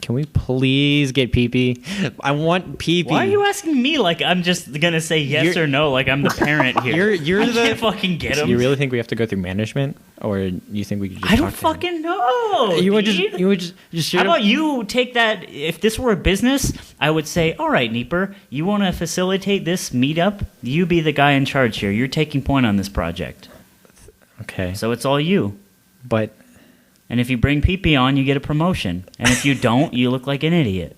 Can we please get pee-pee? I want pee-pee. Why are you asking me like I'm just going to say yes or no like I'm the parent here? I can't fucking get him. You really think we have to go through management? Or you think we could just I don't fucking know, You would just How about you take that? If this were a business, I would say, all right, Neeper, you want to facilitate this meetup? You be the guy in charge here. You're taking point on this project. Okay. So it's all you. But... And if you bring pee-pee on, you get a promotion. And if you don't, you look like an idiot.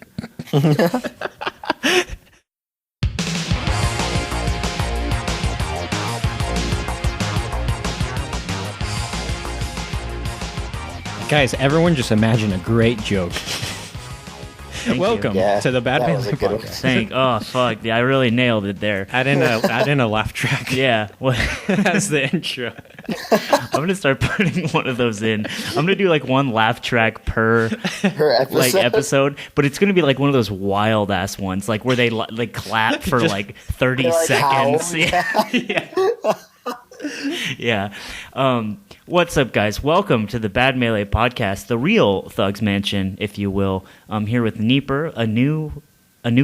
Guys, everyone just imagine a great joke. Welcome to the Bad Manly Podcast. Oh, fuck. Yeah, I really nailed it there. Add in a laugh track. Yeah. As the intro. I'm going to start putting one of those in. I'm going to do like one laugh track per episode, but it's going to be like one of those wild ass ones, like where they like clap for like 30 seconds. Yeah. What's up, guys? Welcome to the Bad Melee Podcast, the real Thugs Mansion, if you will. I'm here with Neeper, a new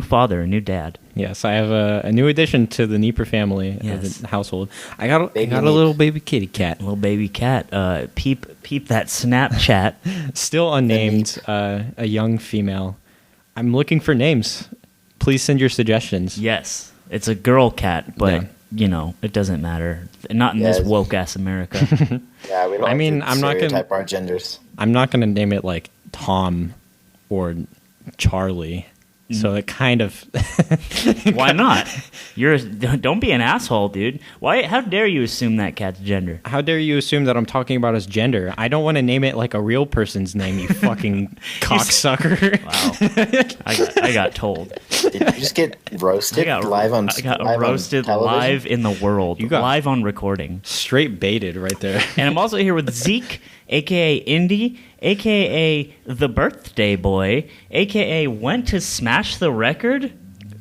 father, a new dad. Yes, I have a new addition to the Neeper family, the household. I got a little baby kitty cat. A little baby cat. Peep that Snapchat. Still unnamed, a young female. I'm looking for names. Please send your suggestions. Yes, it's a girl cat, but... Yeah. You know, it doesn't matter. Not in this woke-ass America. Yeah, we don't I'm not gonna our genders. I'm not going to name it like Tom or Charlie. So it kind of... Why not? Don't be an asshole, dude. Why? How dare you assume that cat's gender? How dare you assume that I'm talking about his gender? I don't want to name it like a real person's name, you fucking cocksucker. Wow. I got told. Did you just get roasted live on I got roasted live in the world. You got live on recording. Straight baited right there. And I'm also here with Zeke, a.k.a. Indy, a.k.a. the birthday boy, a.k.a. went to smash the record,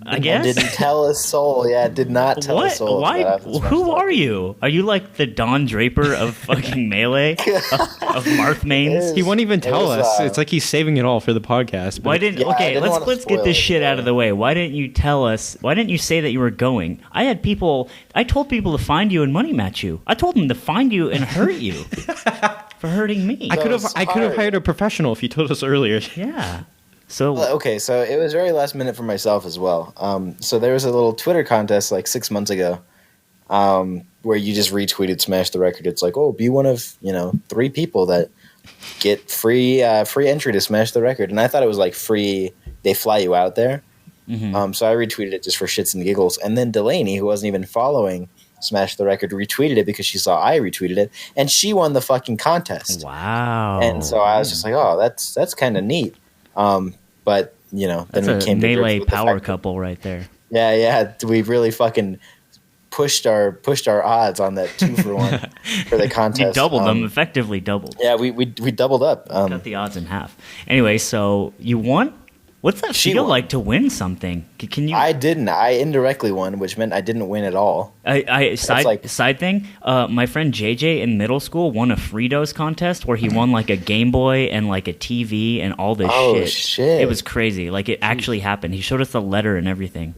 I guess? Didn't tell a soul. Yeah, did not tell a soul. Why? Who are you? Are you like the Don Draper of fucking Melee? of Marth Mains? He won't even tell us. It's like he's saving it all for the podcast. Why didn't... Okay, let's get this shit out of the way. Why didn't you tell us... Why didn't you say that you were going? I told people to find you and money match you. I told them to find you and hurt you. For hurting me. I could have hired a professional if you told us earlier. Yeah. So it was very last minute for myself as well. So there was a little Twitter contest like 6 months ago, where you just retweeted Smash the Record. It's like, oh, be one of 3 people that get free entry to Smash the Record. And I thought it was like free. They fly you out there. Mm-hmm. So I retweeted it just for shits and giggles. And then Delaney, who wasn't even following Smash the Record, retweeted it because she saw I retweeted it, and she won the fucking contest. Wow! And so I was just like, oh, that's kind of neat. But then that's we came to Melee power couple right there. Yeah, we really fucking pushed our odds on that 2-for-1 for the contest. You doubled them, effectively doubled. Yeah, we doubled up. Cut the odds in half. Anyway, so you won. What's that feel like to win something? Can you? I didn't. I indirectly won, which meant I didn't win at all. Side thing. My friend JJ in middle school won a Fritos contest where he won like a Game Boy and like a TV and all this shit. Oh shit! It was crazy. Like it actually happened. He showed us the letter and everything.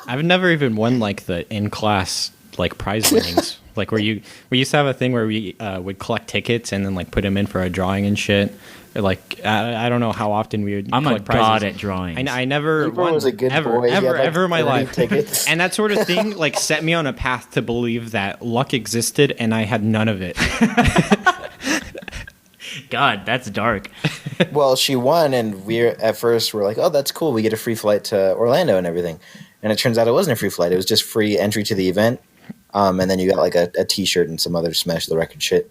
I've never even won like the in class like prize winnings. Like we used to have a thing where we would collect tickets and then like put them in for a drawing and shit. Like I don't know how often we would. I'm collect a prizes. god at drawings. I never won was a good ever, boy. ever in my life. Tickets. And that sort of thing like set me on a path to believe that luck existed, and I had none of it. God, that's dark. Well, she won, and we at first were like, "Oh, that's cool. We get a free flight to Orlando and everything." And it turns out it wasn't a free flight. It was just free entry to the event, and then you got like a T-shirt and some other Smash the Record shit.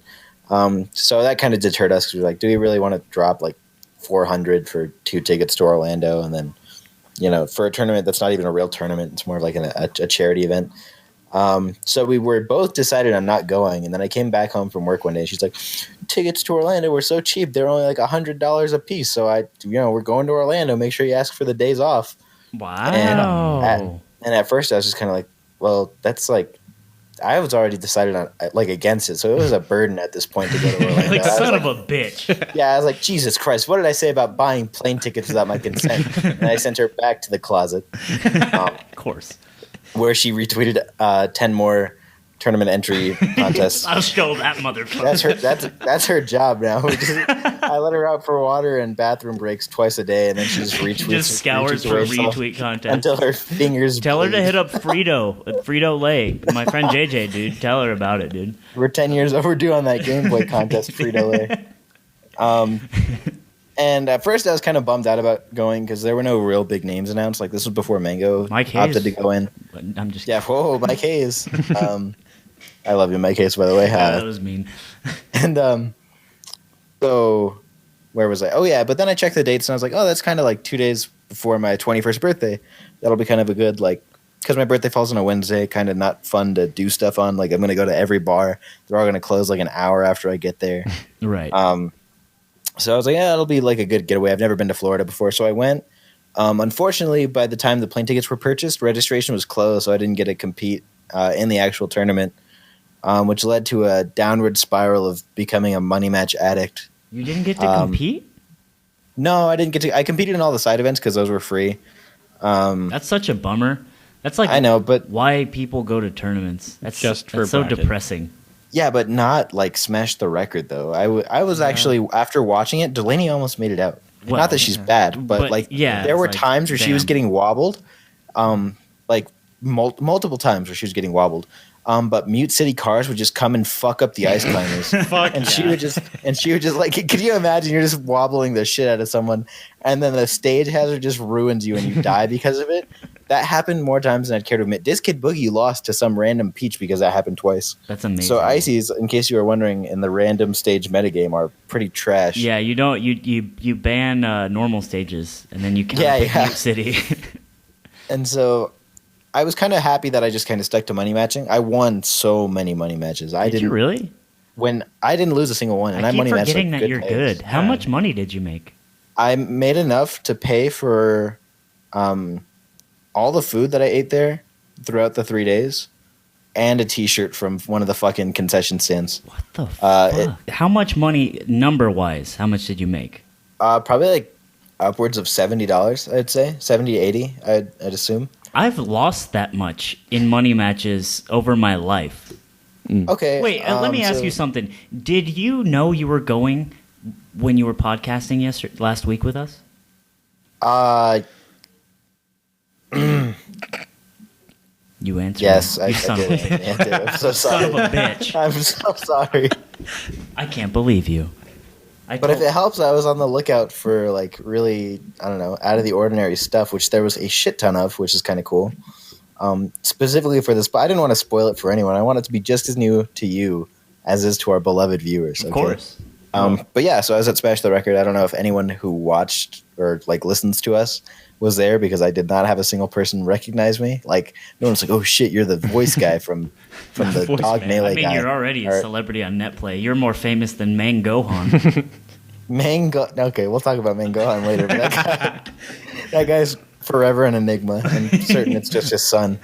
So that kind of deterred us because we were like, do we really want to drop like $400 for 2 tickets to Orlando? And then, for a tournament that's not even a real tournament, it's more of like a charity event. So we were both decided on not going. And then I came back home from work one day. And she's like, tickets to Orlando were so cheap. They're only like $100 a piece. So we're going to Orlando. Make sure you ask for the days off. Wow. And at first I was just kind of like, well, that's like I was already decided on like against it, so it was a burden at this point to go to Orlando. Like son of a bitch. Yeah, I was like, Jesus Christ, what did I say about buying plane tickets without my consent? And I sent her back to the closet. Of course. Where she retweeted 10 more tournament entry contests. I'll show that motherfucker. That's her job now. I let her out for water and bathroom breaks twice a day, and then she just retweets. Just scours for retweet content until her fingers. Tell bleed. her to hit up Frito Lay. My friend JJ, dude. Tell her about it, dude. We're 10 years overdue on that Game Boy contest, Frito Lay. And at first, I was kind of bummed out about going because there were no real big names announced. Like this was before Mango opted to go in. I'm just whoa, Mike Hayes. I love you, Mike Hayes. By the way, that was mean. And so where was I? Oh yeah, but then I checked the dates and I was like, oh, that's kind of like 2 days before my 21st birthday. That'll be kind of a good because my birthday falls on a Wednesday, kind of not fun to do stuff on. Like I'm gonna go to every bar. They're all gonna close like an hour after I get there. Right. So I was like, yeah, it'll be like a good getaway. I've never been to Florida before, so I went. Unfortunately, by the time the plane tickets were purchased, registration was closed, so I didn't get to compete in the actual tournament, which led to a downward spiral of becoming a money match addict. You didn't get to compete? No, I didn't get to. I competed in all the side events because those were free. That's such a bummer. That's like I know, but why people go to tournaments. That's so depressing. Yeah, but not like smash the record though. I was actually after watching it, Delaney almost made it out. Well, not that she's bad, but like there were times where she was getting wobbled, like multiple times where she was getting wobbled. But Mute City cars would just come and fuck up the ice climbers. She would just like, could you imagine you're just wobbling the shit out of someone and then the stage hazard just ruins you and you die because of it? That happened more times than I'd care to admit. This Kid Boogie lost to some random peach because that happened twice. That's amazing. So ices, in case you were wondering, in the random stage metagame are pretty trash. Yeah, you don't you ban normal stages and then you count Mute City. And so I was kind of happy that I just kind of stuck to money matching. I won so many money matches. Did you really? When I didn't lose a single one, and I money matched. Forgetting that you're good. How much money did you make? I made enough to pay for all the food that I ate there throughout the 3 days, and a T-shirt from one of the fucking concession stands. What the fuck? How much money, number-wise, how much did you make? Probably like upwards of $70, I'd say. 70 to 80, I'd assume. I've lost that much in money matches over my life. Okay. Wait, let me ask you something. Did you know you were going when you were podcasting last week with us? You answered. Yes, I did. I'm so sorry. Son of a bitch. I'm so sorry. I can't believe you. But if it helps, I was on the lookout for like really, I don't know, out of the ordinary stuff, which there was a shit ton of, which is kind of cool. Specifically for this, but I didn't want to spoil it for anyone. I want it to be just as new to you as is to our beloved viewers. Okay? Of course. But yeah, so I was at Smash the Record. I don't know if anyone who watched or like listens to us was there because I did not have a single person recognize me. Like no one's like, "Oh shit, you're the voice guy from the Dog Melee guy." I mean, you're already a celebrity on NetPlay. You're more famous than Mang Gohan. Okay, we'll talk about Mang Gohan later. But that guy's forever an enigma, and certain it's just his son.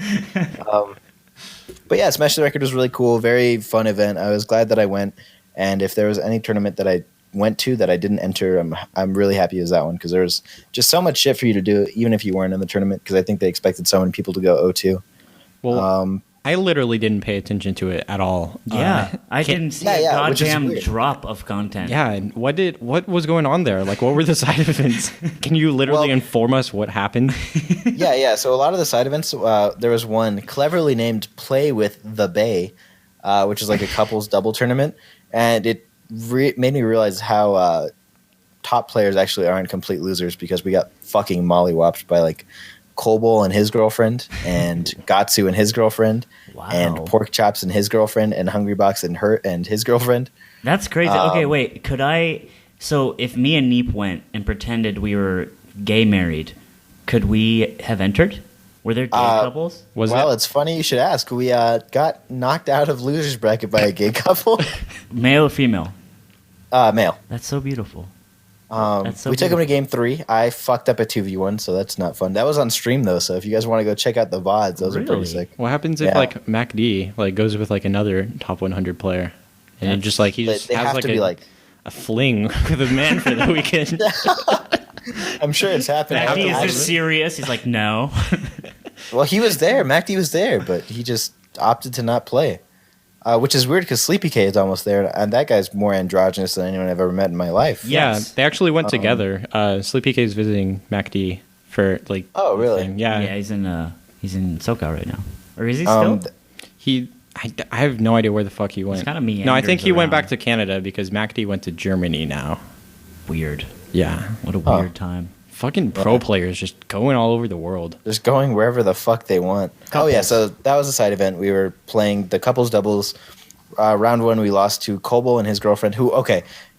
But yeah, Smash the Record was really cool. Very fun event. I was glad that I went. And if there was any tournament that I went to that I didn't enter, I'm really happy it was that one because there was just so much shit for you to do, even if you weren't in the tournament, because I think they expected so many people to go O2. Well, I literally didn't pay attention to it at all. Yeah, I didn't see a goddamn drop of content. Yeah, and what was going on there? Like, what were the side events? Can you literally inform us what happened? Yeah. So a lot of the side events, there was one cleverly named Play with the Bay, which is like a couples double tournament. And it made me realize how top players actually aren't complete losers because we got fucking mollywopped by like Kobol and his girlfriend and Gatsu and his girlfriend and Pork Chops and his girlfriend and Hungrybox and his girlfriend. That's crazy. Okay, wait. So if me and Neep went and pretended we were gay married, could we have entered? Were there gay couples? It's funny you should ask. We got knocked out of losers bracket by a gay couple. Male or female? Male. That's so beautiful. We took him to game 3. I fucked up a 2v1, so that's not fun. That was on stream though, so if you guys want to go check out the VODs, those are pretty sick. What happens if like MacD like goes with like another top 100 player, and it just like he just has like a fling with a man for the weekend? I'm sure it's happened. MacD, is this serious? He's like, no. Well, he was there. MacD was there, but he just opted to not play. Which is weird because Sleepy K is almost there, and that guy's more androgynous than anyone I've ever met in my life. Yeah, they actually went together. Sleepy K is visiting MacD for like. Oh, really? Yeah, he's in SoCal right now, or is he still? I have no idea where the fuck he went. It's kind of meanders. No, I think he went back to Canada because MacD went to Germany now. Weird. Yeah, what a weird time. Fucking pro players just going all over the world. Just going wherever the fuck they want. Couples. Oh, yeah, so that was a side event. We were playing the couples doubles. Round 1, we lost to Kobo and his girlfriend, who,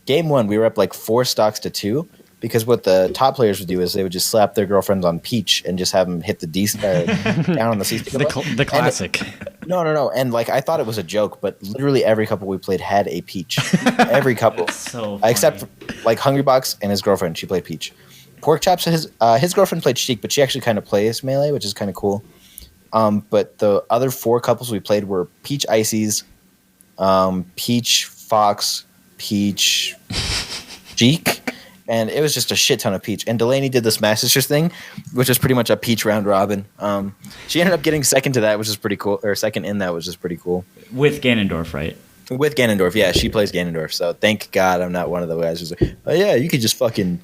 game 1, we were up like 4 stocks to 2, because what the top players would do is they would just slap their girlfriends on Peach and just have them hit the D down on the C stick. The classic. No. And like I thought it was a joke, but literally every couple we played had a Peach. Every couple. So funny. Except like Hungrybox and his girlfriend, she played Peach. Porkchops, his girlfriend played Sheik, but she actually kind of plays Melee, which is kind of cool. But the other 4 couples we played were Peach Ices, Peach Fox, Peach Sheik, and it was just a shit ton of Peach. And Delaney did the Smash Sisters thing, which was pretty much a Peach round robin. She ended up getting second to that, which is pretty cool, or second in that, which is pretty cool. With Ganondorf, right? With Ganondorf, yeah, she plays Ganondorf. So thank God I'm not one of the guys who's like, oh yeah, you could just fucking.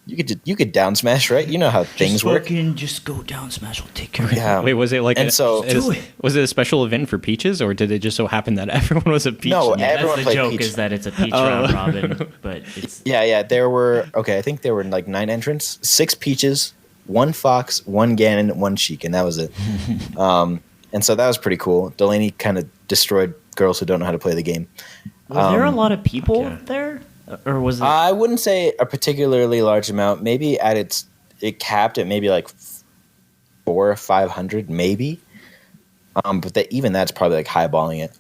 You could down smash, right? You know how things work. Just go down smash. We'll take care of it. Yeah. Wait, was it like was it a special event for Peaches, or did it just so happen that everyone was a Peach? No, everyone that's played the joke Peach. Is that it's a Peach round robin, but it's yeah. There were I think there were like 9 entrants, 6 Peaches, 1 Fox, 1 Ganon, 1 Sheik, and that was it. And so that was pretty cool. Delaney kind of destroyed girls who don't know how to play the game. Were there a lot of people there? Or was it? I wouldn't say a particularly large amount. Maybe it capped at maybe like 400 or 500, maybe. But even that's probably like highballing it.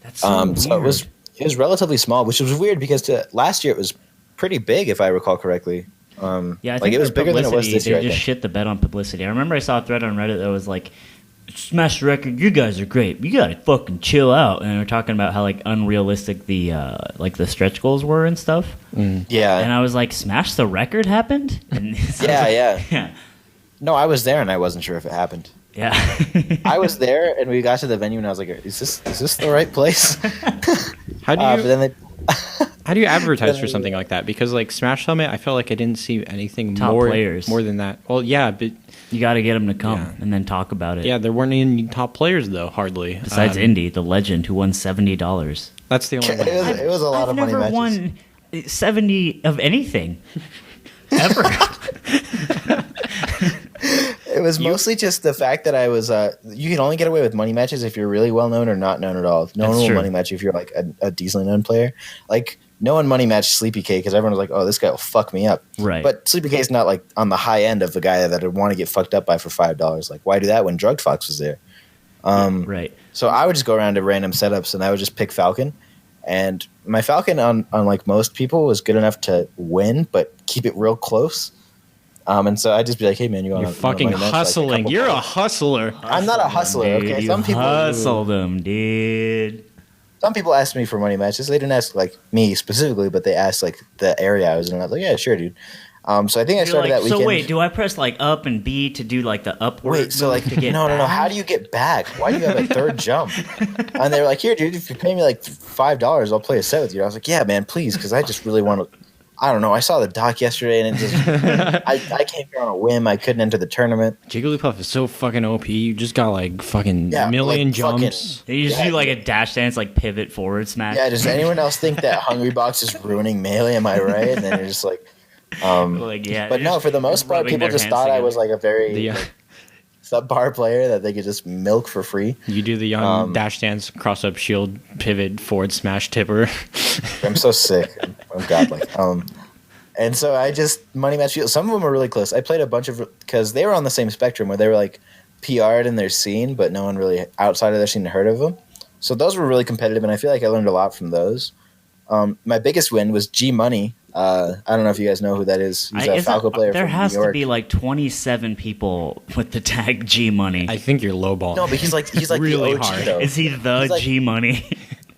That's so weird. So it was relatively small, which was weird because last year it was pretty big, if I recall correctly. I think it was bigger than it was this year. They just shit the bed on publicity. I remember I saw a thread on Reddit that was like, "Smash the record, you guys are great. You gotta fucking chill out." And we're talking about how like unrealistic the the stretch goals were and stuff. Yeah, and I was like, "Smash the record happened?" And yeah. No, I was there and I wasn't sure if it happened. Yeah, I was there and we got to the venue and I was like, "Is this the right place?" How do you? But then how do you advertise for something like that? Because like Smash Summit, I felt like I didn't see anything Top players. more than that. Well, yeah, but you got to get them to come and then talk about it. Yeah, there weren't any top players though, hardly. Besides Indy, the legend who won $70. That's the only one. It was a lot of money. I've never won 70 of anything ever. It was mostly just the fact that I was. You can only get away with money matches if you're really well known or not known at all. No one will money match you if you're like a decently known player. Like no one money matched Sleepy K because everyone was like, "Oh, this guy will fuck me up." Right. But Sleepy K is not like on the high end of the guy that would want to get fucked up by for $5. Like, why do that when Drugged Fox was there? Right. So I would just go around to random setups and I would just pick Falcon. And my Falcon, unlike most people, was good enough to win, but keep it real close. And so I'd just be like, "Hey man, you want to fucking hustling? You're a hustler." I'm not a hustler. Dude, okay, some people hustle them, dude. Some people asked me for money matches. They didn't ask like me specifically, but they asked like the area I was in. And I was like, "Yeah, sure, dude." So I think I started that weekend. So wait, do I press like up and B to do like the upward? Wait, so like to get no. back? How do you get back? Why do you have a third jump? And they were like, "Here, dude, if you pay me like $5, I'll play a set with you." I was like, "Yeah, man, please," because I just really want to. I don't know. I saw the doc yesterday, and it just I came here on a whim. I couldn't enter the tournament. Jigglypuff is so fucking OP. You just got like fucking million like jumps. You just do like a dash dance, like pivot forward smash. Yeah. Does anyone else think that Hungrybox is ruining Melee? Am I right? And then you're just like, But no, for the most part, people just thought I was like a very subpar player that they could just milk for free. You do the young dash dance, cross up shield, pivot, forward smash, tipper. I'm so sick. I'm godlike. And so I just money match field. Some of them were really close. I played a bunch of because they were on the same spectrum where they were like PR'd in their scene, but no one really outside of their scene heard of them. So those were really competitive, and I feel like I learned a lot from those. My biggest win was G Money I don't know if you guys know who that is. He's a Falco player there from has New York. to be like 27 people with the tag G Money. I think you're lowballing. No, but he's like really the OG, hard. though. Is he the He's like, G Money?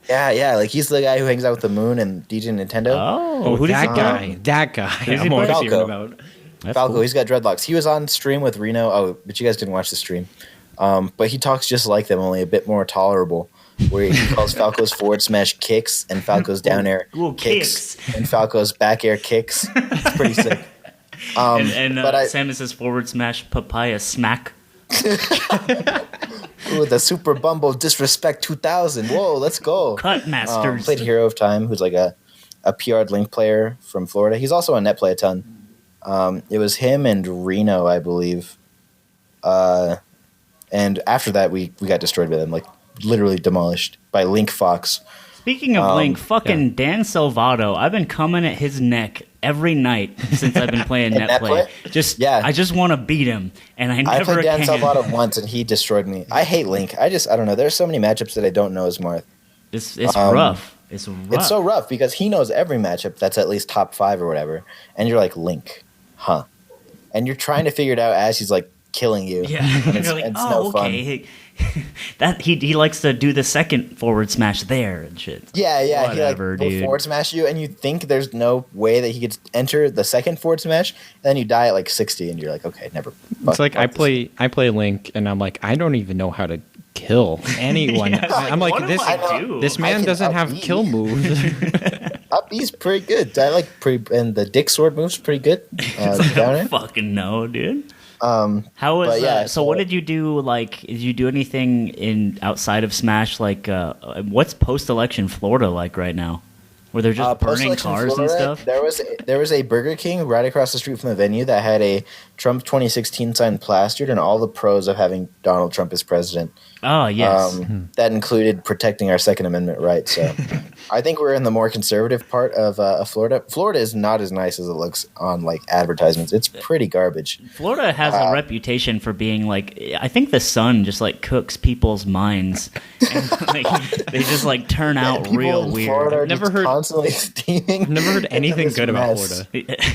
Yeah, like he's the guy who hangs out with the Moon and DJ Nintendo. Oh, who that does guy? That guy. Does he I'm always Falco? hearing about. That's Falco, cool. he's got dreadlocks. He was on stream with Reno. Oh, but you guys didn't watch the stream. But he talks just like them, only a bit more tolerable. Where he calls Falco's forward smash kicks and Falco's down air kicks and Falco's back air kicks. It's pretty sick. But Samus's forward smash papaya smack. Ooh, the Super Bumble Disrespect 2000. Whoa, let's go. Cut Masters. Played Hero of Time, who's like a PR'd Link player from Florida. He's also on NetPlay a ton. It was him and Reno, I believe. And after that, we got destroyed by them, like literally demolished by Link Fox. Speaking of Link, Dan Salvato, I've been coming at his neck every night since I've been playing NetPlay. I just want to beat him, and I never played Dan can. Salvato once, and he destroyed me. I hate Link. I don't know. There's so many matchups that I don't know as Marth. It's rough. It's rough. It's so rough because he knows every matchup that's at least top 5 or whatever, and you're like, Link, huh? And you're trying to figure it out as he's like killing you. Yeah, and it's, you're like, it's no okay. fun. That he likes to do the second forward smash there and shit. Yeah. Whatever, he dude. forward smash you, and you think there's no way that he could enter the second forward smash, and then you die at like 60, and you're like, okay, never. It's like I play Link, and I'm like, I don't even know how to kill anyone. Yeah, I'm like, what this do I do? this man doesn't have kill moves. Up B's pretty good. I like and the Dick Sword move's pretty good. I Down don't there. fucking know, dude. How was so what did you do? Like, did you do anything in outside of Smash? Like, what's post-election Florida like right now? Where they're just burning cars Florida, and stuff? There was a Burger King right across the street from the venue that had a Trump 2016 sign plastered and all the pros of having Donald Trump as president. Oh, yes. That included protecting our Second Amendment rights. So I think we're in the more conservative part of Florida. Florida is not as nice as it looks on like advertisements. It's pretty garbage. Florida has a reputation for being like, I think the sun just like cooks people's minds. And, like, they just like turn out real weird. I've never heard constantly steaming. I've never heard anything good about Florida.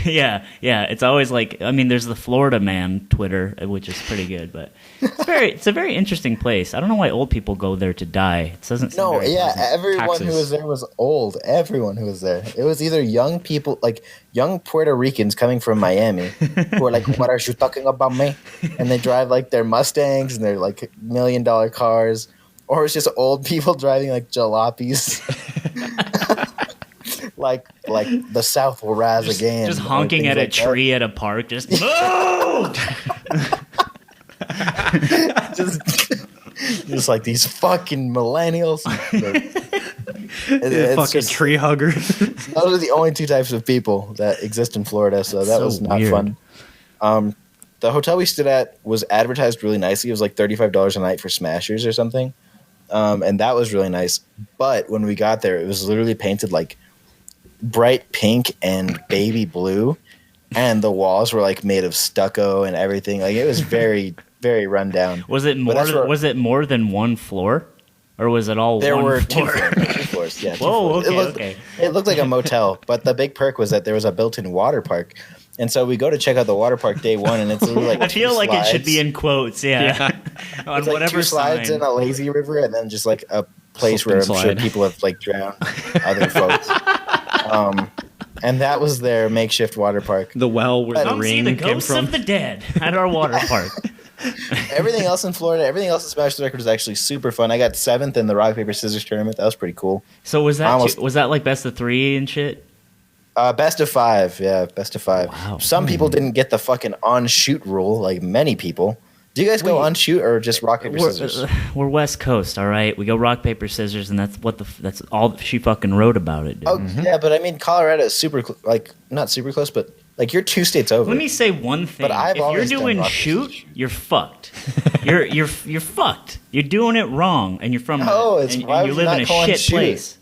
Yeah. It's always like, I mean, there's the Florida Man Twitter, which is pretty good, but it's a very interesting place. I don't know why old people go there to die. It doesn't seem very pleasant. Everyone who was there was old. Everyone who was there. It was either young people, like young Puerto Ricans coming from Miami, who are like, "What are you talking about, me?" And they drive like their Mustangs and their like $1 million cars, or it's just old people driving like jalopies. like the South will rise again. Just honking at a tree at a park. Just move. just like these fucking millennials. It's fucking just, tree huggers. Those are the only two types of people that exist in Florida, so that was not weird. Fun. The hotel we stood at was advertised really nicely. It was like $35 a night for smashers or something, and that was really nice. But when we got there, it was literally painted like bright pink and baby blue, and the walls were like made of stucco and everything. Like it was very, very run down. Was it more than one floor, or was it all? There one were floor? two floors. Yeah. Whoa. Floors. Okay. It looked like a motel, but the big perk was that there was a built-in water park. And so we go to check out the water park day one, and it's literally like I feel like it should be in quotes. Yeah. On it's like whatever 2 slides sign. in a lazy river, and then just like a place where I'm sure people have like drowned other folks. And that was their makeshift water park. The well where the ring see the came ghosts from. of the dead at our water park. Everything else in Florida, everything else in Smash the Record was actually super fun. I got 7th in the rock paper scissors tournament. That was pretty cool. So was that like best of 3 and shit? Best of 5, yeah, best of 5. Wow. Some people didn't get the fucking on shoot rule, like many people. Do you guys go on shoot or just rock paper scissors? We're West Coast, all right. We go rock paper scissors, and that's all she fucking wrote about it. Dude. Oh yeah, but I mean Colorado is super not super close, but like you're 2 states over. Let me say one thing: But if you're doing shoot, you're fucked. You're fucked. You're doing it wrong, and you're from and you live in a shit place.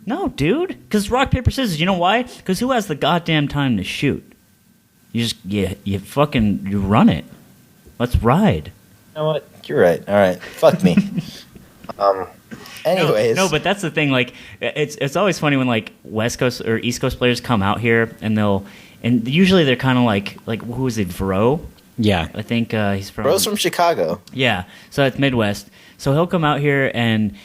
No, dude, because rock paper scissors. You know why? Because who has the goddamn time to shoot? You run it. Let's ride. You know what? You're right. All right. Fuck me. Anyways, no, but that's the thing. Like, it's always funny when like West Coast or East Coast players come out here, and usually they're kind of like who is it, Vro? Yeah, I think he's from. Bro's from Chicago. Yeah, so it's Midwest. So he'll come out here and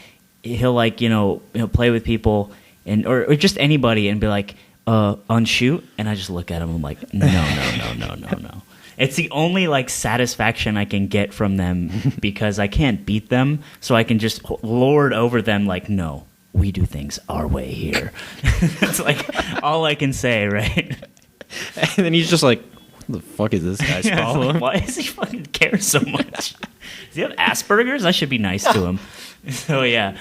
he'll like he'll play with people and or just anybody and be like unshoot, and I just look at him and I'm like no. It's the only like satisfaction I can get from them because I can't beat them, so I can just lord over them like, no, we do things our way here. It's like all I can say, right? And then he's just like, what the fuck is this guy's problem? Like, why does he fucking care so much? Does he have Asperger's? I should be nice to him. So yeah.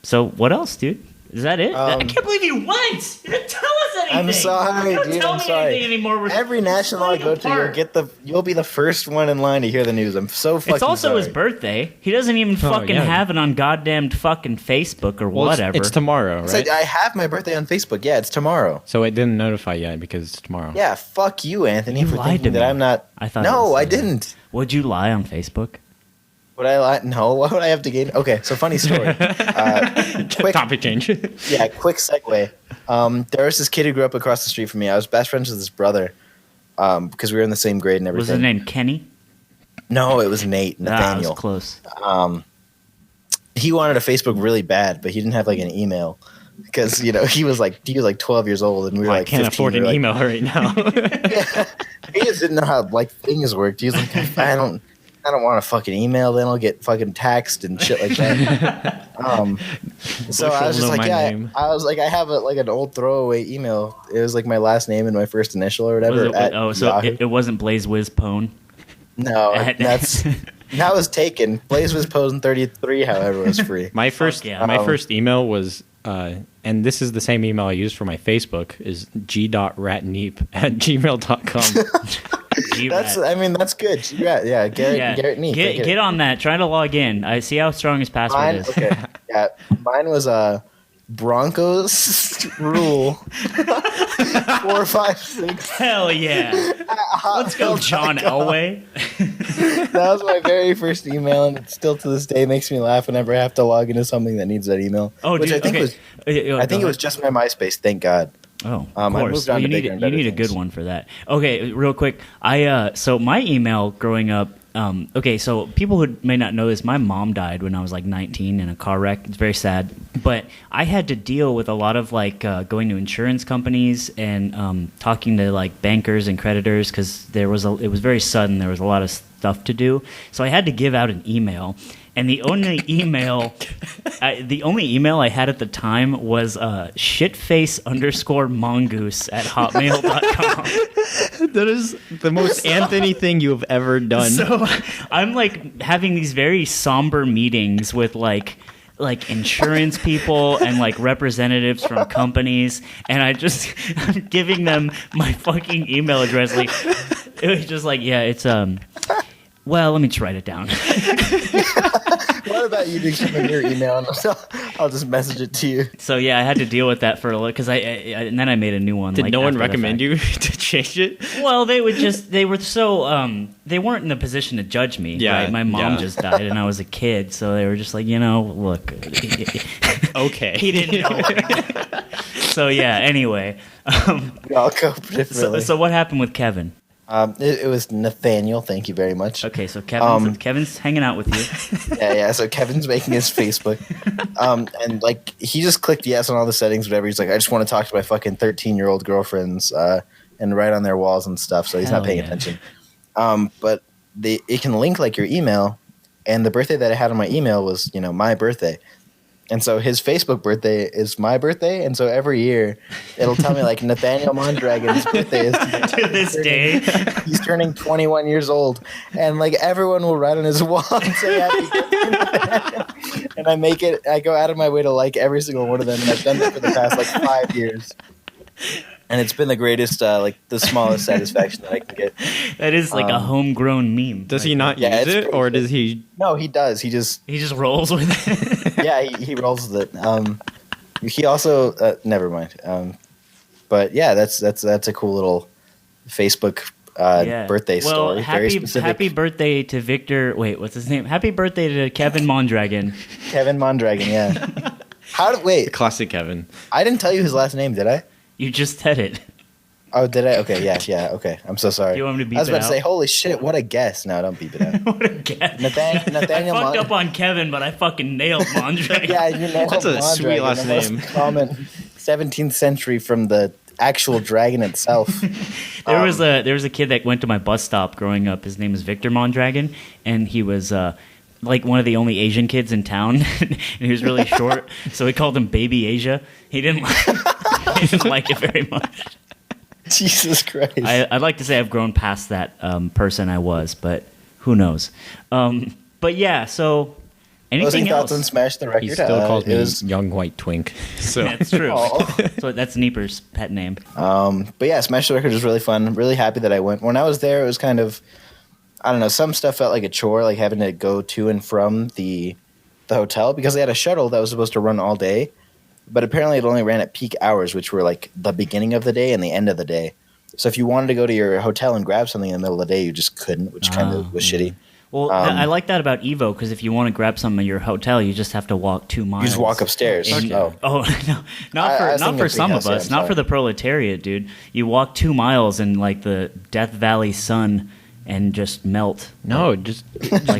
So what else, dude? Is that it? I can't believe you went. You didn't tell us anything. I'm sorry, dude. I'm sorry. Anymore. Every national I go to, you'll be the first one in line to hear the news. I'm so fucking. It's also sorry. His birthday. He doesn't even fucking have it on goddamn fucking Facebook or whatever. It's tomorrow, right? I have my birthday on Facebook. Yeah, it's tomorrow. So it didn't notify yet because it's tomorrow. Yeah, fuck you, Anthony, for lied thinking to that me. I'm not. I thought. No, I didn't. Would you lie on Facebook? Would I lie? No. What would I have to gain? Okay, so funny story. Quick topic change. Yeah, quick segue. There was this kid who grew up across the street from me. I was best friends with his brother because we were in the same grade and everything. Was his name Kenny? No, it was Nathaniel. That was close. He wanted a Facebook really bad, but he didn't have like an email because he was like 12 years old and we were like I can't 15. afford an email right now. Yeah, he just didn't know how like things worked. He was like, I don't want a fucking email. Then I'll get fucking taxed and shit like that. So I was just like, I was like, I have an old throwaway email. It was like my last name and my first initial or whatever. It wasn't Blaze Whiz Pone. No, that was taken. Blaze was posing 33. However, was free. My first email was, and this is the same email I used for my Facebook, is g.ratneep@gmail.com. That's good. Yeah, Garrett Neep. Get on that. Try to log in. I see how strong his password is. Okay. Yeah, mine was Broncos rule 456. Hell yeah! Let's go, John Elway. That was my very first email, and it still to this day makes me laugh whenever I have to log into something that needs that email. Oh, which dude, I think it was just my MySpace. Thank God. Oh, of course. You need a good one for that. Okay, real quick. So my email growing up. So people who may not know this, my mom died when I was like 19 in a car wreck. It's very sad, but I had to deal with a lot of like going to insurance companies and talking to like bankers and creditors because it was very sudden. There was a lot of stuff to do, so I had to give out an email. And the only email I had at the time was shitface_mongoose@hotmail.com. That is the most Anthony thing you have ever done. So I'm like having these very somber meetings with like insurance people and like representatives from companies, and I'm giving them my fucking email address. Like it was just like, yeah, it's well, let me just write it down. What about you doing something in your email? And I'll just message it to you. So yeah, I had to deal with that for a little because and then I made a new one. Did no one recommend you to change it? Well, they were so they weren't in a position to judge me. Yeah, right? My mom just died and I was a kid, so they were just like, look, okay, he didn't know. So yeah, anyway, I'll cope. So what happened with Kevin? It was Nathaniel. Thank you very much. Okay, so Kevin's hanging out with you. Yeah. So Kevin's making his Facebook, and like he just clicked yes on all the settings, whatever. He's like, I just want to talk to my fucking 13-year-old girlfriends, and write on their walls and stuff. So he's not paying attention. But it can link like your email, and the birthday that I had on my email was my birthday. And so his Facebook birthday is my birthday, and so every year it'll tell me like Nathaniel Mondragon's birthday is to this day. He's turning 21 years old, and like everyone will write on his wall and say happy birthday. And I go out of my way to like every single one of them, and I've done that for the past like 5 years. And it's been the greatest, the smallest satisfaction that I can get. That is like a homegrown meme. Does he not use it, or does he? No, he does. He just rolls with it. Yeah, he rolls with it. He also never mind. But yeah, that's a cool little Facebook birthday story. Very specific. Happy birthday to Victor. Wait, what's his name? Happy birthday to Kevin Mondragon. Kevin Mondragon, yeah. Wait. Classic Kevin. I didn't tell you his last name, did I? You just said it. Oh, did I? Okay, yeah, okay. I'm so sorry. Do you want me to beep I was about it to out? say, holy shit, what a guess. No, don't beep it out. What a guess. Nathaniel I fucked up on Kevin, but I fucking nailed Mondragon. Yeah, you nailed That's a Mondragon, sweet last the most name. Common 17th century from the actual dragon itself. There was a kid that went to my bus stop growing up. His name is Victor Mondragon, and he was like one of the only Asian kids in town, and he was really short, so we called him Baby Asia. He didn't like it very much. Jesus Christ. I'd like to say I've grown past that person I was, but who knows? But yeah, so anything else? Thoughts on Smash the Record? He still calls me Young White Twink. So That's true. So that's Neeper's pet name. But yeah, Smash the Record was really fun. Really happy that I went. When I was there, it was kind of, I don't know, some stuff felt like a chore, like having to go to and from the hotel, because they had a shuttle that was supposed to run all day. But apparently it only ran at peak hours, which were like the beginning of the day and the end of the day. So if you wanted to go to your hotel and grab something in the middle of the day, you just couldn't, which kind of was shitty. Well, I like that about Evo, because if you want to grab something at your hotel, you just have to walk 2 miles. You just walk upstairs. No, not for some of us, not for the proletariat, dude. You walk 2 miles in like the Death Valley sun and just melt. No, just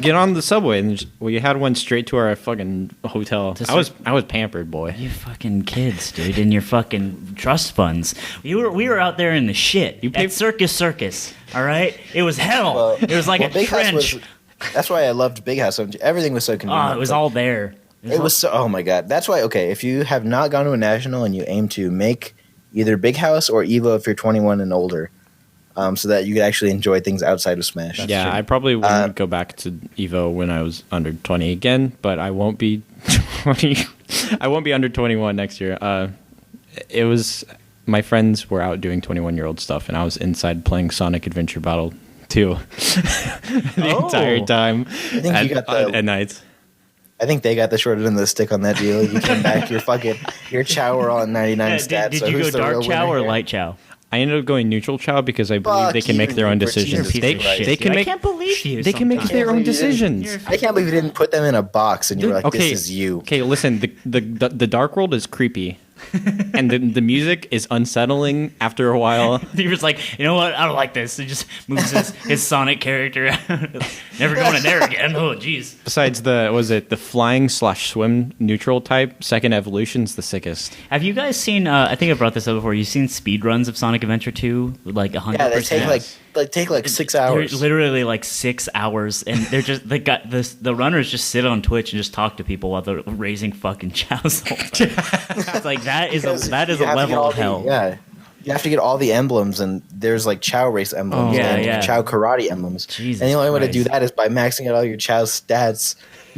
get on the subway and we had one straight to our fucking hotel. I was pampered, boy. You fucking kids, dude, and your fucking trust funds. We were out there in the shit. You paid Circus, all right? It was hell. Well, it was like a Big trench. That's why I loved Big House. Everything was so convenient. Oh, it was all there. It was so. Oh my god. That's why. Okay, if you have not gone to a national and you aim to make either Big House or Evo if you're 21 and older, so that you could actually enjoy things outside of Smash. Yeah, I probably wouldn't go back to Evo when I was under 20 again, but I won't be 20. I won't be under 21 next year. It was my friends were out doing 21-year-old stuff, and I was inside playing Sonic Adventure Battle 2 the entire time at night. I think they got the short end of the stick on that deal. You came back, your Chow were all at 99 stats. Did you go Dark Chow or Light Chow? I ended up going neutral Chow because I believe they can make their own decisions. They can make. I can't believe you. They can make their own decisions. I can't believe you didn't put them in a box and you were like, "This is you." Okay, listen. The Dark World is creepy, and the music is unsettling after a while. He was like, you know what? I don't like this. He just moves his Sonic character. Never going in there again. Oh, jeez. Besides the flying/swim neutral type, second evolution's the sickest. Have you guys seen? I think I brought this up before. You've seen speed runs of Sonic Adventure 2, like 100%. Yeah, they take like 6 hours. They're literally like 6 hours, and they're just the runners just sit on Twitch and just talk to people while they're raising fucking chows. It's like that is a level of hell. Yeah. You have to get all the emblems, and there's like Chow race emblems and Chow karate emblems. Jesus and the only way to Christ. do that is by maxing out all your Chow stats.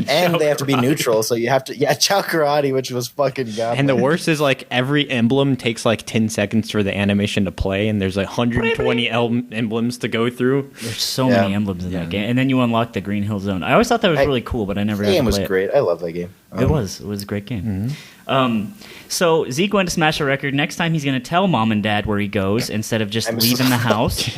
And they have to be neutral, so you have to Chow karate, which was fucking godlike. And the worst is like every emblem takes like 10 seconds for the animation to play, and there's like 120 emblems to go through. There's so many emblems in that game, and then you unlock the Green Hill Zone. I always thought that was really cool, but I never got to play it. The game was great. I love that game. It was a great game. So Zeke went to smash a record. Next time he's going to tell mom and dad where he goes instead of just leaving the house.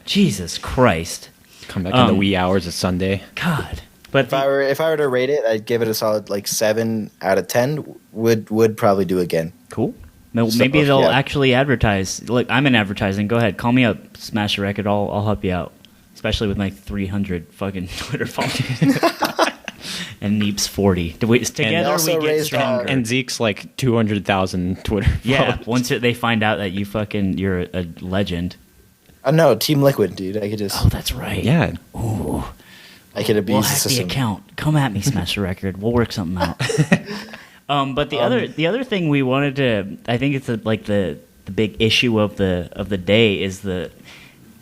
Jesus Christ! Come back in the wee hours of Sunday. God. But if I were to rate it, I'd give it a solid like 7 out of 10. Would probably do again. Cool. Maybe they'll actually advertise. Look, I'm in advertising. Go ahead, call me up. Smash a record. I'll help you out. Especially with my 300 fucking Twitter followers. And Neep's 40. Together we get stronger. And Zeke's like 200,000 Twitter followers. Yeah, once they find out that you're a legend. No, Team Liquid, dude. I could just. Oh, that's right. Yeah. Ooh. I could abuse the system. The account. Come at me, Smash the Record. We'll work something out. But the other thing we wanted to, I think it's the big issue of the day is the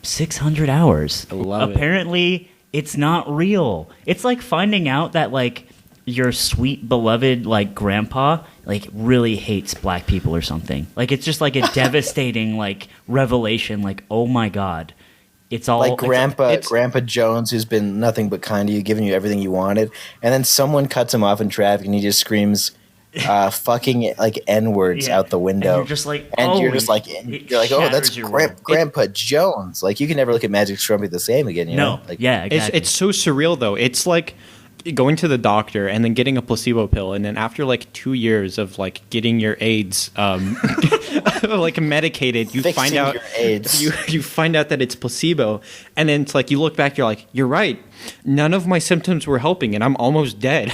600 hours. I love Apparently, it's not real. It's like finding out that like your sweet beloved like grandpa like really hates black people or something. Like it's just like a devastating like revelation. Like, oh my god. It's all like Grandpa Jones, who's been nothing but kind to you, giving you everything you wanted, and then someone cuts him off in traffic, and he just screams, fucking like N-words out the window. And you're just like, oh, that's Grandpa Jones. Like, you can never look at Magic Scrumpy the same again. You know? Like, yeah, exactly. It's so surreal though. It's like going to the doctor and then getting a placebo pill, and then after like 2 years of like getting your AIDS like medicated, you find out you find out that it's placebo, and then it's like you look back, you're like, you're right, none of my symptoms were helping, and I'm almost dead.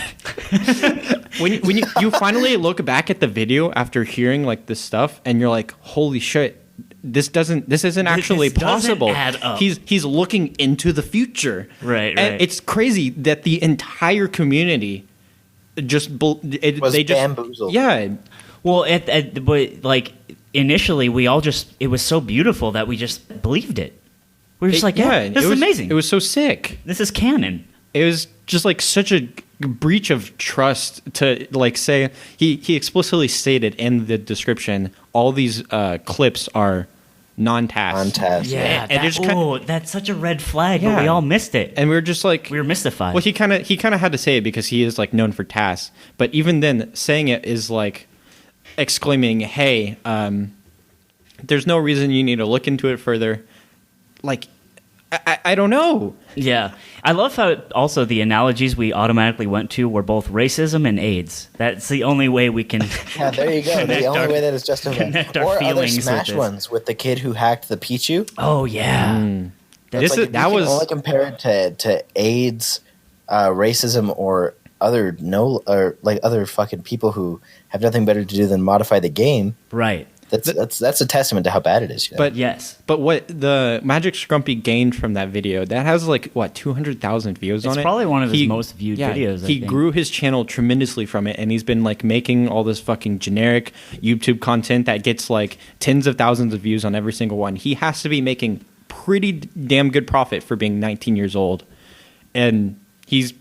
when you finally look back at the video after hearing like this stuff, and you're like, holy shit, this isn't actually possible. Add up. He's looking into the future, right? And it's crazy that the entire community just bamboozled. Yeah. Well, but like initially, it was so beautiful that we just believed it. We were just this is amazing. It was so sick. This is canon. It was just like such a breach of trust to like say he explicitly stated in the description all these clips are non-tas. Non-tas. Yeah, that's such a red flag, but we all missed it. And we were just like... We were mystified. Well, he kind of had to say it because he is like known for tas. But even then, saying it is like exclaiming, hey, there's no reason you need to look into it further. Like, I don't know. Yeah. I love how also the analogies we automatically went to were both racism and AIDS. That's the only way we can... Yeah, there you go. The only way that is justified. Or other Smash with ones with the kid who hacked the Pichu. Oh, yeah. You can only compare it to AIDS, racism, or other fucking people who have nothing better to do than modify the game. Right. That's a testament to how bad it is. You know? But yes, but what the Magic Scrumpy gained from that video, that has like 200,000 views on it. It's probably one of his most viewed videos. He grew his channel tremendously from it, and he's been like making all this fucking generic YouTube content that gets like tens of thousands of views on every single one. He has to be making pretty damn good profit for being 19 years old, and he's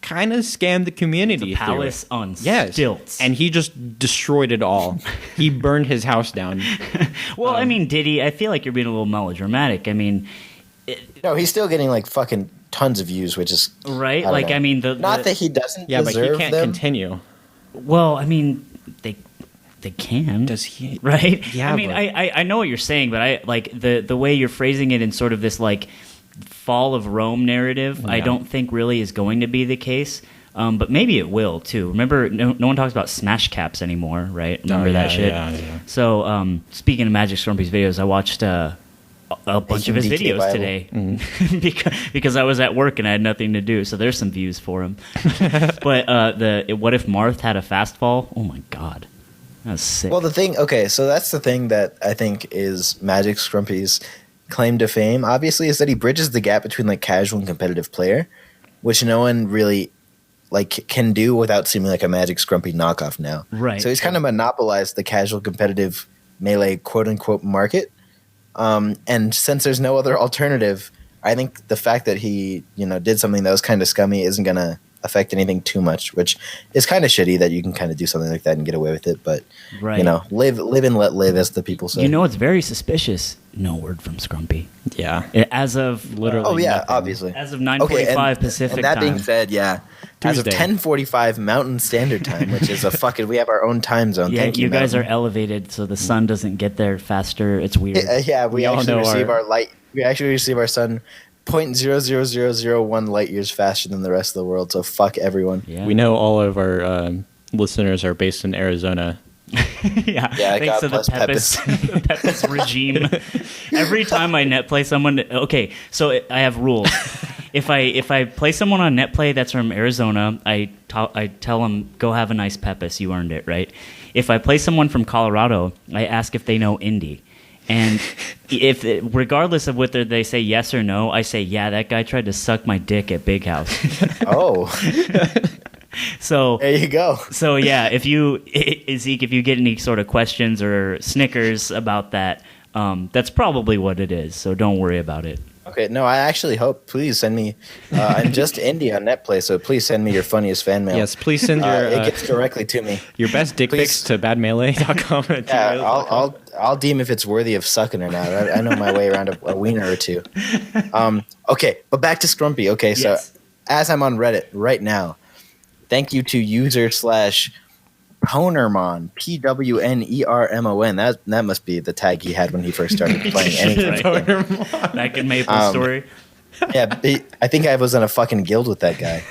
kind of scammed the community. It's a palace on stilts. Yes. And he just destroyed it all. He burned his house down. Well, I mean, did he? I feel like you're being a little melodramatic. I mean... No, he's still getting like fucking tons of views, which is... Right? Like, I mean... Not that he doesn't deserve but he can't them. continue. Well, I mean, they can. Does he? Right? Yeah, I mean, I know what you're saying, but I like the way you're phrasing it in sort of this like... fall of Rome narrative, I don't think really is going to be the case. But maybe it will, too. Remember, no one talks about smash caps anymore, right? Remember that shit? Yeah. So, speaking of Magic Scrumpy's videos, I watched a bunch of his videos Bible. Today because I was at work and I had nothing to do. So there's some views for him. But what if Marth had a fastfall? Oh, my God. That was sick. Well, so that's the thing that I think is Magic Scrumpy's claim to fame, obviously, is that he bridges the gap between like casual and competitive player, which no one really like can do without seeming like a Magic Scrumpy knockoff now. Right. So he's kind of monopolized the casual competitive Melee quote unquote market. And since there's no other alternative, I think the fact that he, did something that was kind of scummy isn't going to affect anything too much, which is kind of shitty that you can kind of do something like that and get away with it. But, live and let live, as the people say. It's very suspicious. No word from Scrumpy. Yeah. As of literally nothing. Obviously. As of 9:45 Pacific time. And that time. being said, as of 10:45 Mountain Standard Time, which is we have our own time zone. Yeah, Thank you, guys Mountain. are elevated, so the sun doesn't get there faster. It's weird. We actually receive our light. We actually receive our sun 0.00001 light years faster than the rest of the world. So fuck everyone. Yeah. We know all of our listeners are based in Arizona. Yeah, thanks to the Pepis regime. Every time I net play someone, okay, so I have rules. If I play someone on net play that's from Arizona, I tell them, go have a nice Pepis, you earned it, right? If I play someone from Colorado, I ask if they know Indy. And regardless of whether they say yes or no, I say, yeah, that guy tried to suck my dick at Big House. Oh. So there you go. So yeah, Zeke, if you get any sort of questions or snickers about that, that's probably what it is. So don't worry about it. Okay, no, I actually hope. Please send me. I'm just indie on NetPlay, so please send me your funniest fan mail. Yes, please send your. It gets directly to me. Your best dick pics to badmelee.com. Yeah, I'll deem if it's worthy of sucking or not. I know my way around a wiener or two. Okay, but back to Scrumpy. Okay, so as I'm on Reddit right now, thank you to user / Pwnermon, Pwnermon. That must be the tag he had when he first started playing anything. Back in Maple Story. Yeah, I think I was in a fucking guild with that guy.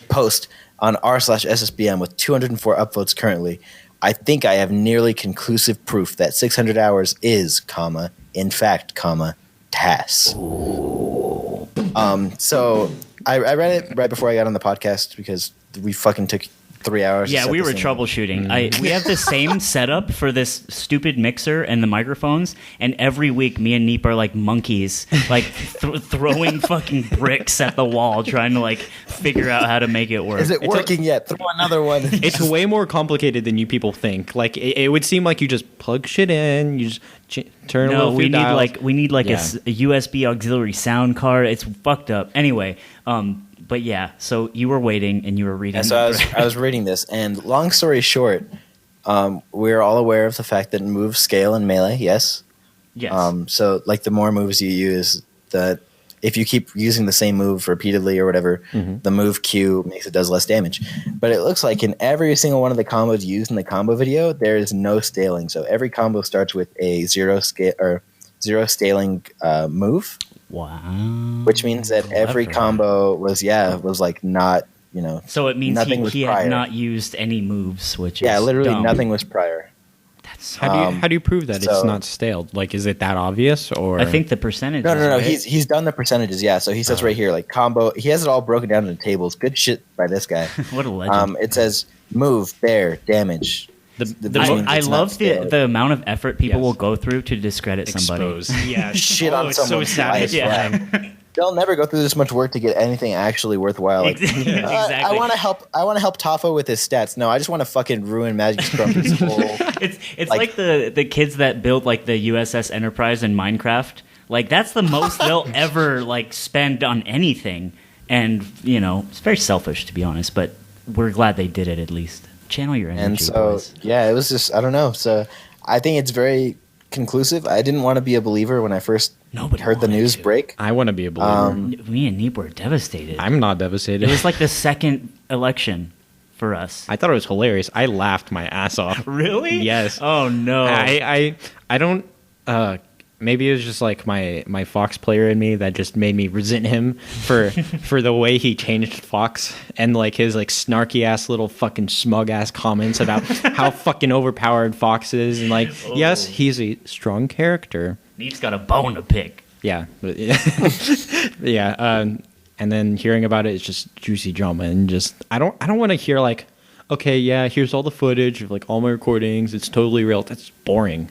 Post on r/SSBM with 204 upvotes currently. I think I have nearly conclusive proof that 600 hours is, in fact, TAS. So I read it right before I got on the podcast because we fucking took 3 hours. Yeah, we were troubleshooting. We have the same setup for this stupid mixer and the microphones, and every week me and Neep are like monkeys, like throwing fucking bricks at the wall, trying to like figure out how to make it work. Is it working yet? Throw another one. It's way more complicated than you people think. Like it would seem like you just plug shit in, you just turn a little few dials. We need a USB auxiliary sound card. It's fucked up. Anyway, but yeah, so you were waiting and you were reading. Yeah, so I was reading this, and long story short, we're all aware of the fact that moves scale in Melee. Yes. Yes. So like the more moves you use, if you keep using the same move repeatedly or whatever, the move queue does less damage. But it looks like in every single one of the combos used in the combo video, there is no scaling. So every combo starts with a zero scaling move. Wow. Which means that every combo was like not, So it means he had not used any moves, which is literally dumb. nothing was prior. That's how do you prove that it's not staled? Like, is it that obvious, or I think the percentage. No. Right? He's done the percentages. Yeah, so he says right here, like combo. He has it all broken down into tables. Good shit by this guy. What a legend. It says move, bear, damage. I love the amount of effort people will go through to discredit somebody. Yeah, shit on someone. So sad. Yeah. They'll never go through this much work to get anything actually worthwhile. Like, Exactly. I want to help Tafo with his stats. No, I just want to fucking ruin Magic Scrump's whole. It's like the kids that build like the USS Enterprise in Minecraft. Like that's the most they'll ever like spend on anything, and it's very selfish to be honest. But we're glad they did it at least. Channel your energy. And so boys. it was just I don't know. So I think it's very conclusive. I didn't want to be a believer when I first heard the news break. I want to be a believer. Me and Neep were devastated. I'm not devastated. It was like the second election for us. I thought it was hilarious. I laughed my ass off. Really? Yes. Oh no. I don't. Maybe it was just like my Fox player in me that just made me resent him for the way he changed Fox and like his like snarky ass little fucking smug ass comments about how fucking overpowered Fox is and like yes, he's a strong character. Neep's got a bone to pick. Yeah, but, yeah. And then hearing about it is just juicy drama and just I don't want to hear like, okay, yeah, here's all the footage of like all my recordings. It's totally real. That's boring.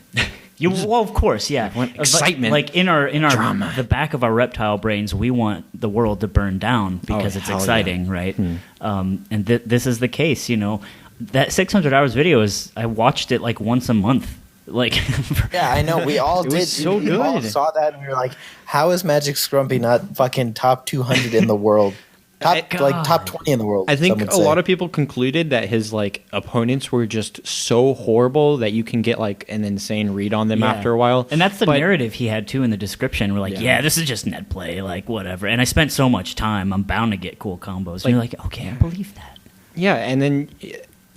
Well, of course, yeah. Excitement, like in our drama. The back of our reptile brains, we want the world to burn down because it's exciting, right? And this is the case. That 600 hours video I watched it like once a month. Like, yeah, I know. We all did. So good. We all saw that, and we were like, "How is Magic Scrumpy not fucking top 200 in the world? Top 20 in the world?" I think a lot of people concluded that his like opponents were just so horrible that you can get like an insane read on them after a while. And that's the narrative he had too in the description. We're like, this is just net play, like whatever. And I spent so much time, I'm bound to get cool combos. And you're like, okay, I believe that. Yeah, and then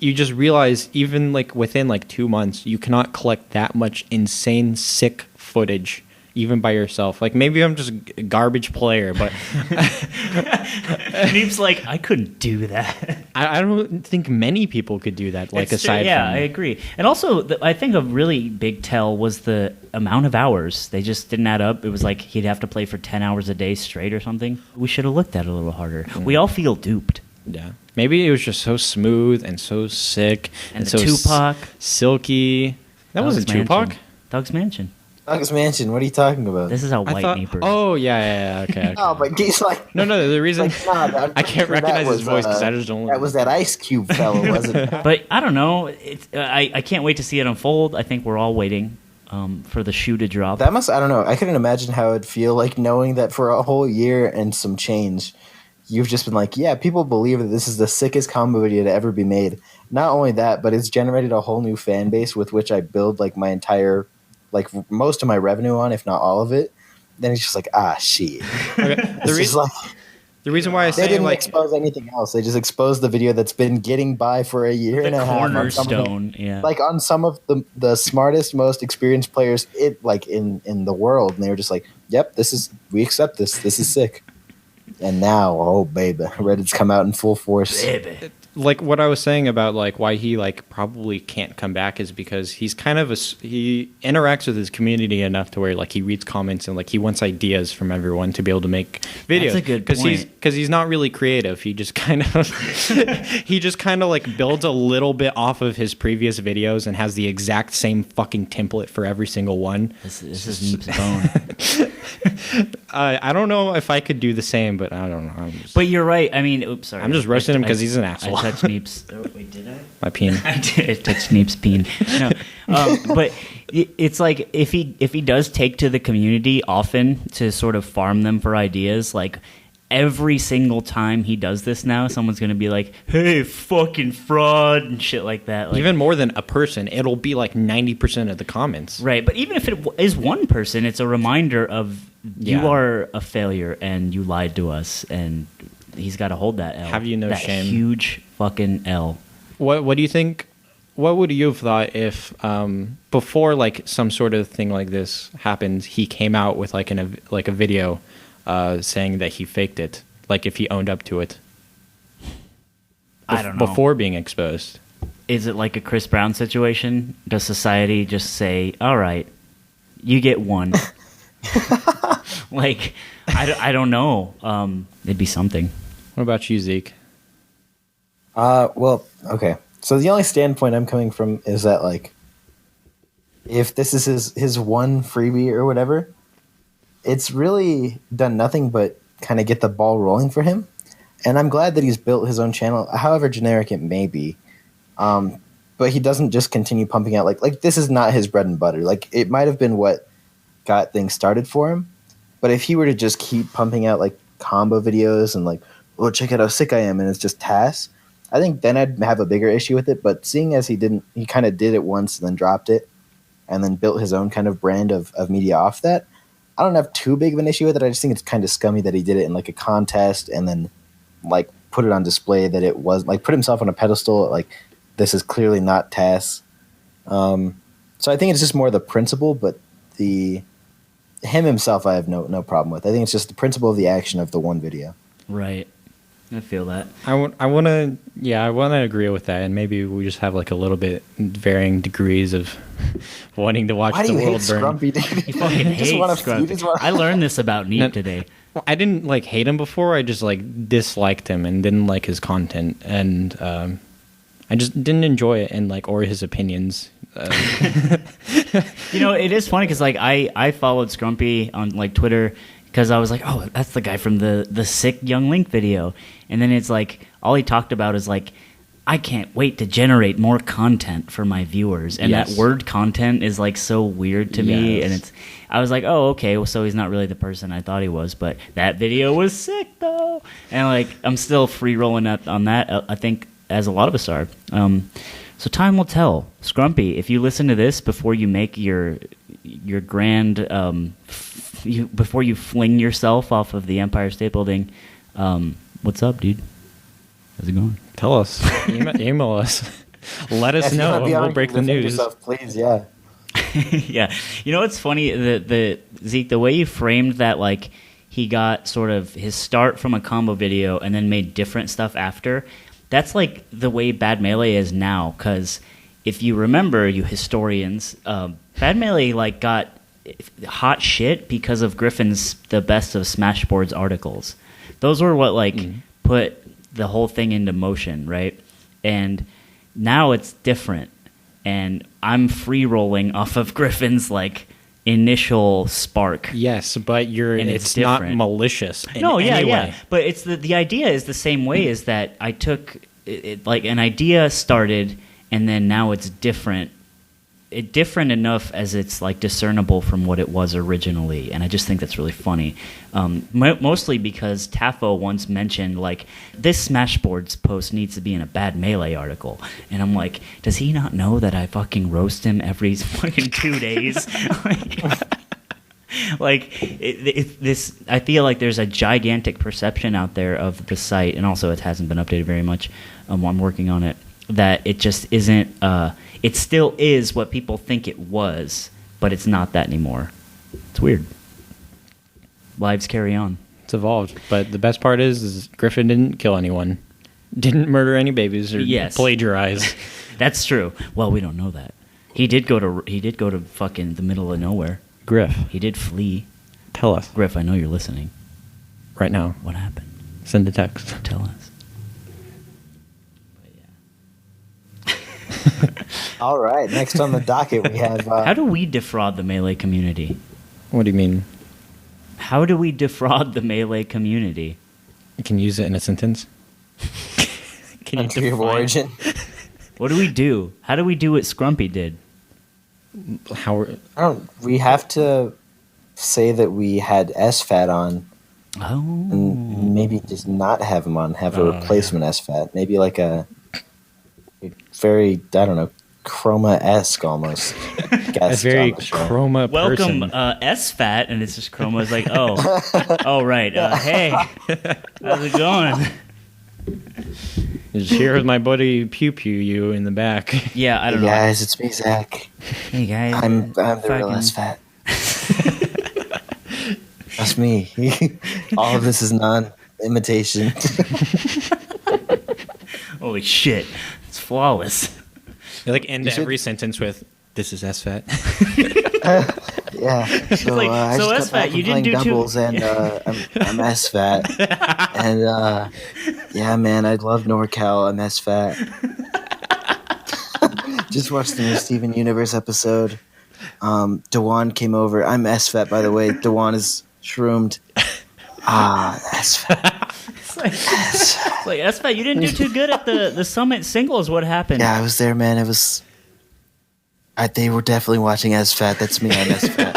you just realize even like within like 2 months, you cannot collect that much insane sick footage. Even by yourself. Like, maybe I'm just a garbage player, but... Neep's like, I couldn't do that. I don't think many people could do that, like, aside from... Yeah, I agree. And also, I think a really big tell was the amount of hours. They just didn't add up. It was like he'd have to play for 10 hours a day straight or something. We should have looked at it a little harder. We all feel duped. Yeah. Maybe it was just so smooth and so sick. And so Tupac. Silky. That wasn't Tupac? Doug's Mansion. Doug's Mansion. What are you talking about? This is how white Neeper. Oh yeah. Okay. Oh, but he's like no. The reason I can't recognize his voice because I just don't. That was that Ice Cube fellow, wasn't it? But I don't know. I can't wait to see it unfold. I think we're all waiting for the shoe to drop. I don't know. I couldn't imagine how it'd feel like knowing that for a whole year and some change, you've just been like, yeah, people believe that this is the sickest combo video to ever be made. Not only that, but it's generated a whole new fan base with which I build like my entire. Like most of my revenue on, if not all of it, then it's just like shit. Okay. The reason why I say they didn't like expose anything else. They just exposed the video that's been getting by for a year and a half. Cornerstone, yeah. Like on some of the smartest, most experienced players in the world, and they were just like, "Yep, we accept this. This is sick." And now, oh baby, Reddit's come out in full force. Baby. Like what I was saying about like why he like probably can't come back is because he's kind of he interacts with his community enough to where like he reads comments and like he wants ideas from everyone to be able to make videos. That's a good point. Because he's not really creative. He just kind of like builds a little bit off of his previous videos and has the exact same fucking template for every single one. This is Neep's bone. I don't know if I could do the same, but I don't know. But you're right. I mean, oops, sorry. I'm just roasting him because he's an asshole. I touched Neep's. Oh, wait, did I? My peen. I touched Neep's peen. No, but it's like if he does take to the community often to sort of farm them for ideas, like every single time he does this now, someone's going to be like, "Hey, fucking fraud," and shit like that. Like, even more than a person, it'll be like 90% of the comments. Right, but even if it is one person, it's a reminder of you are a failure and you lied to us, and he's got to hold that L. Have you no that shame? Huge fucking L. What do you think? What would you have thought if before like some sort of thing like this happened, he came out with like a video saying that he faked it, like if he owned up to it? I don't know. Before being exposed. Is it like a Chris Brown situation? Does society just say, "All right, you get one"? Like, I don't know. It'd be something. What about you, Zeke? Well, okay. So the only standpoint I'm coming from is that, like, if this is his one freebie or whatever, it's really done nothing but kind of get the ball rolling for him. And I'm glad that he's built his own channel, however generic it may be. But he doesn't just continue pumping out, like this is not his bread and butter. Like, it might have been what got things started for him. But if he were to just keep pumping out, like, combo videos and, like, oh, check out how sick I am, and it's just tasks, I think then I'd have a bigger issue with it. But seeing as he kind of did it once and then dropped it and then built his own kind of brand of media off that, I don't have too big of an issue with it. I just think it's kind of scummy that he did it in like a contest and then like put it on display that it was like put himself on a pedestal. Like, this is clearly not TAS. So I think it's just more the principle, but him himself I have no problem with. I think it's just the principle of the action of the one video. Right. I feel that. I want to agree with that, and maybe we just have like a little bit varying degrees of wanting to watch the world burn. Scrumpy, dude? You fucking hate Scrumpy. I learned this about Neep today. Well, I didn't like hate him before. I just like disliked him and didn't like his content, and I just didn't enjoy it and like or his opinions. You know, it is funny because like I followed Scrumpy on like Twitter. Because I was like, oh, that's the guy from the sick Young Link video. And then it's like, all he talked about is like, I can't wait to generate more content for my viewers. And that word content is like so weird to me. And I was like, oh, okay, well, so he's not really the person I thought he was. But that video was sick, though. And like, I'm still free rolling on that, I think, as a lot of us are. So time will tell. Scrumpy, if you listen to this before you make your grand... before you fling yourself off of the Empire State Building, what's up, dude? How's it going? Tell us. Email us. Let us know, and we'll break the news. Yourself, please, yeah. Yeah. You know what's funny? The Zeke, the way you framed that, like, he got sort of his start from a combo video and then made different stuff after, that's like the way Bad Melee is now, because if you remember, you historians, Bad Melee, like, got hot shit because of Griffin's The Best of Smashboards articles. Those were what like put the whole thing into motion, right? And now it's different, and I'm free rolling off of Griffin's like initial spark. Yes, but it's not malicious. No, yeah. But it's the idea is the same way. Is that I took it like an idea started, and then now it's different. Different enough as it's like discernible from what it was originally, and I just think that's really funny. Mostly because Taffo once mentioned like this Smashboards post needs to be in a Bad Melee article, and I'm like, does he not know that I fucking roast him every fucking 2 days? this. I feel like there's a gigantic perception out there of the site, and also it hasn't been updated very much. I'm working on it. That it just isn't. It still is what people think it was, but it's not that anymore. It's weird. Lives carry on. It's evolved, but the best part is Griffin didn't kill anyone, didn't murder any babies, or plagiarize. That's true. Well, we don't know that. He did go to fucking the middle of nowhere. Griff, he did flee. Tell us, Griff. I know you're listening right now. What happened? Send a text. Tell us. All right. Next on the docket, we have. How do we defraud the Melee community? What do you mean? How do we defraud the Melee community? You can use it in a sentence. Country of origin. What do we do? How do we do what Scrumpy did? We have to say that we had SFAT on. Oh. And maybe just not have him on. Have a replacement SFAT. Maybe like a very, I don't know, Chroma-esque almost. A very Chroma person. Welcome, SFAT, and it's just Chroma's like, oh, right. Hey, how's it going? Just here with my buddy Pew Pew you in the back. Yeah, I don't know. Hey guys, it's me, Zach. Hey guys. I'm the real SFAT. That's me. All of this is non-imitation. Holy shit. It's flawless. You end every sentence with, "This is SFAT." Yeah. So, I so just got SFAT, you didn't do doubles, and I'm SFAT. And yeah, man, I love NorCal. I'm SFAT. Just watched the new Steven Universe episode. Dewan came over. I'm SFAT, by the way. Dewan is shroomed. SFAT. It's like SFAT, you didn't do too good at the Summit singles. What happened? Yeah, I was there, man. It was. They were definitely watching SFAT. That's me. I'm SFAT.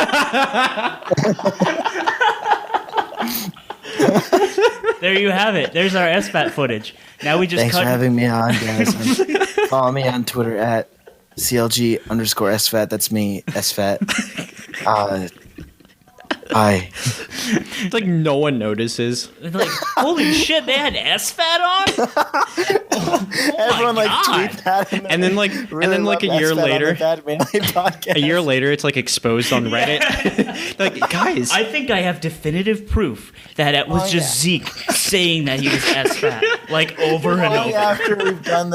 There you have it. There's our SFAT footage. Now we just Thanks for having me on, guys. Follow me on Twitter at CLG_SFAT. That's me, SFAT. Bye. It's like no one notices. Like, holy shit, they had SFAT on? Everyone tweets at him. And then a year later, it's exposed on Reddit. Guys, I think I have definitive proof that it was just Zeke saying that he was SFAT, over and over. After we've done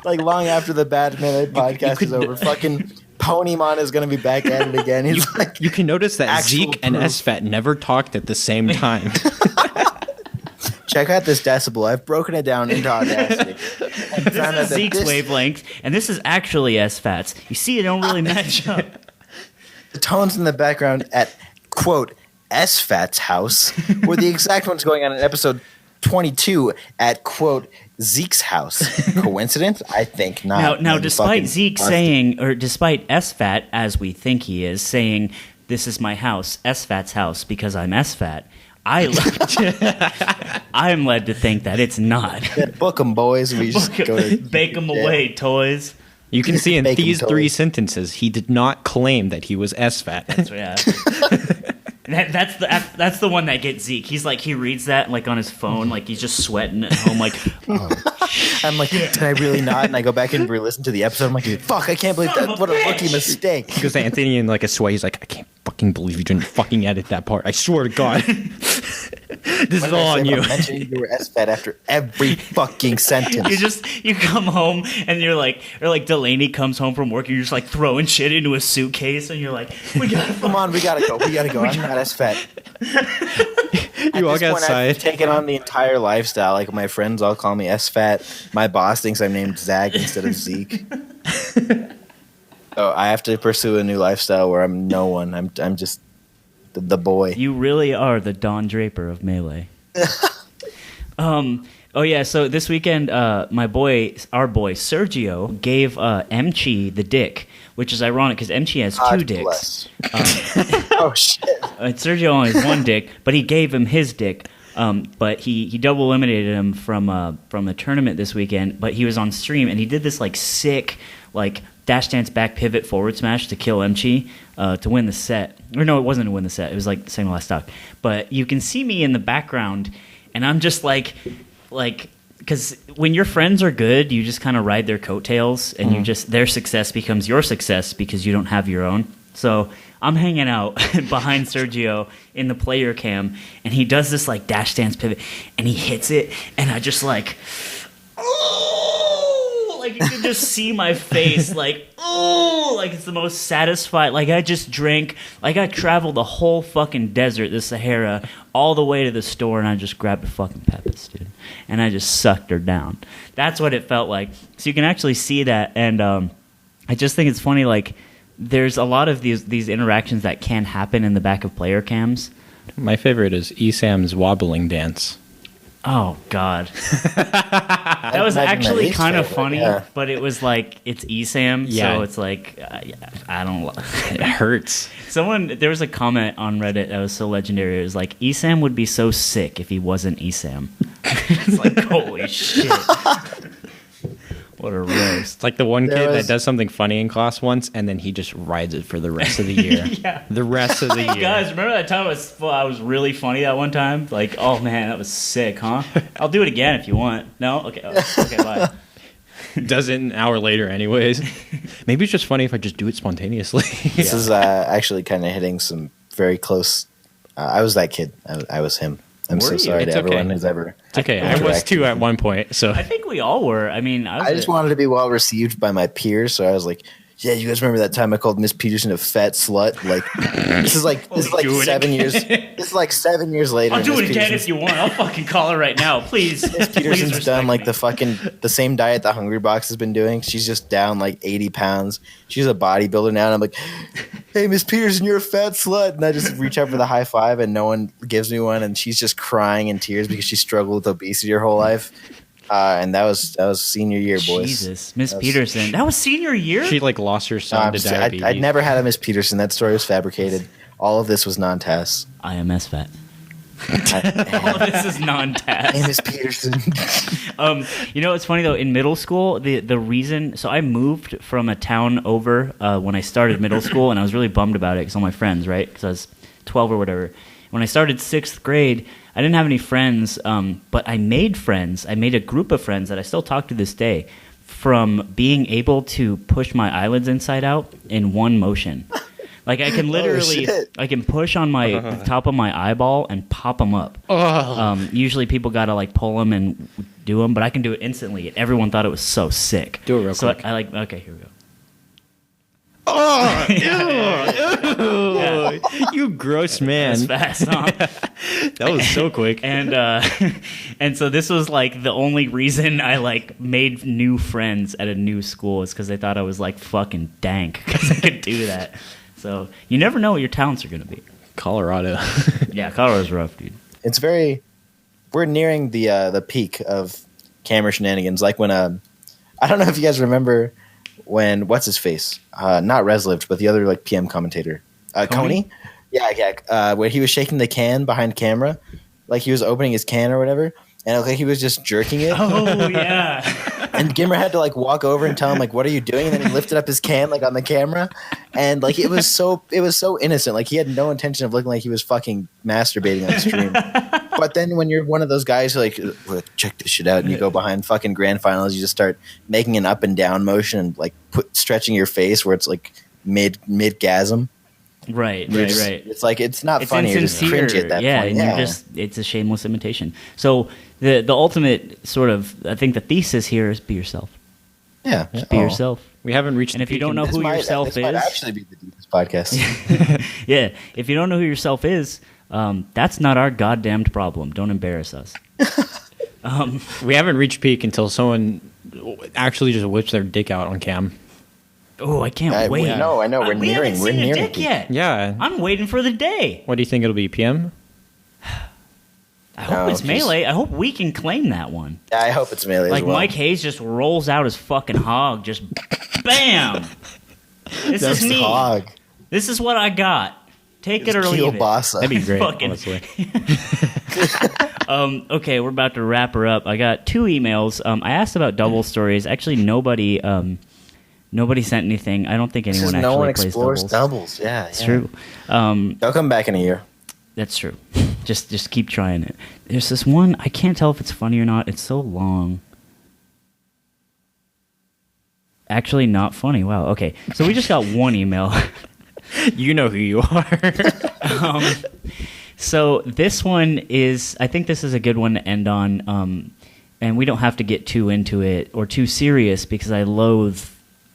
long after the Bad Minute podcast is over, fucking Ponymon is going to be back at it again. He's you can notice that Zeke and SFAT never talked at the same time. Check out this decibel. I've broken it down into Audacity. This is Zeke's wavelength, and this is actually SFAT's. You see, they don't really match up. The tones in the background at, quote, SFAT's house were the exact ones going on in episode 22 at, quote, Zeke's house. Coincidence? I think not. Now, despite Zeke saying, or despite SFAT, as we think he is, saying, "This is my house, SFAT's house, because I'm SFAT," I'm led to think that it's not. Yeah, book 'em, boys. We just go to bake 'em away, toys. You can see in these three sentences, he did not claim that he was SFAT. That's the one that gets Zeke. He's he reads that on his phone, he's just sweating at home, oh. I'm did I really not? And I go back and re-listen to the episode. I'm like, fuck, I can't believe that. What a rookie mistake. He goes to Anthony in a sweat. He's like, I can't fucking believe you didn't fucking edit that part. I swear to God. This is all on you. I'm mentioning you were SFAT after every fucking sentence. You come home and you're or Delaney comes home from work and you're just throwing shit into a suitcase and you're like, we gotta we gotta go. I'm not SFAT. You walk outside. I've taken on the entire lifestyle. My friends all call me SFAT. My boss thinks I'm named Zach instead of Zeke. So I have to pursue a new lifestyle where I'm no one. I'm just the boy. You really are the Don Draper of Melee. Oh yeah, so this weekend, our boy Sergio gave Emchi the dick, which is ironic because Emchi has two dicks. Oh shit! Sergio only has one dick, but he gave him his dick. But he double eliminated him from the tournament this weekend. But he was on stream and he did this sick dash dance back pivot forward smash to kill Emchi to win the set. or no, it wasn't a win the set. It was like the second last stock. But you can see me in the background, and I'm just like, because when your friends are good, you just kind of ride their coattails, and you just their success becomes your success because you don't have your own. So I'm hanging out behind Sergio in the player cam, and he does this like dash dance pivot, and he hits it, and I just like, oh, like you can just see my face, like, oh, like it's the most satisfied. Like I just drank, like I traveled the whole fucking desert, the Sahara, all the way to the store, and I just grabbed a fucking Pepis, dude, and I just sucked her down. That's what it felt like. So you can actually see that, and I just think it's funny, like. There's a lot of these interactions that can happen in the back of player cams. My favorite is Esam's wobbling dance. Oh, God. That was actually kind of funny, but it was like, it's Esam, so it's like, I don't... It hurts. There was a comment on Reddit that was so legendary. It was like, Esam would be so sick if he wasn't Esam. It's like, holy shit. What a roast. It's like the one kid that does something funny in class once, and then he just rides it for the rest of the year. Yeah. The rest of the year. Guys, remember that time I was really funny that one time? Like, oh man, that was sick, huh? I'll do it again if you want. No? Okay, okay, bye. Does it an hour later anyways. Maybe it's just funny if I just do it spontaneously. This is actually kind of hitting some very close... I was that kid. I was him. I'm so sorry to everyone who's ever... It's okay. I was too at one point. So I think we all were. I mean, I just wanted to be well received by my peers, so I was like, "Yeah, you guys remember that time I called Miss Peterson a fat slut?" Like, this is like 7 years. This is like 7 years later. I'll do it again if you want. I'll fucking call her right now, please. Miss Peterson's done like the same diet the Hungry Box has been doing. She's just down like 80 pounds. She's a bodybuilder now, and I'm like, "Hey, Miss Peterson, you're a fat slut." And I just reach out for the high five, and no one gives me one, and she's just crying in tears because she struggled with obesity her whole life. And that was senior year, boys. Jesus, Miss Peterson. That was senior year? She like lost her son to diabetes. I'd never had a Miss Peterson. That story was fabricated. All of this was non-tas. I am SFAT. All of this is non-tas. Hey, Miss Peterson. You know, it's funny though. In middle school, the reason... So I moved from a town over when I started middle school, and I was really bummed about it because all my friends, right? Because I was 12 or whatever. When I started 6th grade... I didn't have any friends, but I made friends. I made a group of friends that I still talk to this day from being able to push my eyelids inside out in one motion. Like I can literally, I can push on the top of my eyeball and pop them up. Usually people got to like pull them and do them, but I can do it instantly. Everyone thought it was so sick. Do it real quick. So okay, here we go. Oh, ew, you gross man! That's fast, huh? That was so quick. And so this was like the only reason I like made new friends at a new school is because they thought I was like fucking dank because I could do that. So you never know what your talents are going to be. Colorado. Yeah, Colorado's rough, dude. It's we're nearing the peak of camera shenanigans. Like when I don't know if you guys remember. When what's his face? Not Reslived, but the other like PM commentator, Coney. Yeah. When he was shaking the can behind camera, like he was opening his can or whatever, and it looked like he was just jerking it. Oh yeah. And Gimmer had to like walk over and tell him like, "What are you doing?" And then he lifted up his can like on the camera, and like it was so innocent. Like he had no intention of looking like he was fucking masturbating on stream. But then when you're one of those guys who like, check this shit out, and you go behind fucking grand finals, you just start making an up and down motion and like stretching your face where it's like mid-gasm. Right. It's like it's not funny. You're just cringy at that point. And it's a shameless imitation. So the ultimate sort of, I think the thesis here is be yourself. Yeah. Just be yourself. We haven't reached. And if you don't know who yourself is, this might actually be the deepest podcast. Yeah. If you don't know who yourself is, that's not our goddamned problem. Don't embarrass us. We haven't reached peak until someone actually just whips their dick out on cam. Oh, I can't wait. I know. We're nearing. We're nearing dick yet. Yeah. I'm waiting for the day. What do you think it'll be, PM? I hope it's Melee. I hope we can claim that one. Yeah, I hope it's Melee as well. Mike Hayes just rolls out his fucking hog, just BAM! This is me. Hog. This is what I got. Take it or leave it. That'd be great, honestly. Okay, we're about to wrap her up. I got 2 emails. I asked about double stories. Actually, nobody Nobody sent anything. I don't think anyone actually no one plays explores doubles. Yeah, It's true. They'll come back in a year. That's true. Just keep trying it. There's this one, I can't tell if it's funny or not. It's so long. Actually, not funny. Wow. Okay. So we just got one email. You know who you are. So this one is, I think this is a good one to end on. And we don't have to get too into it or too serious because I loathe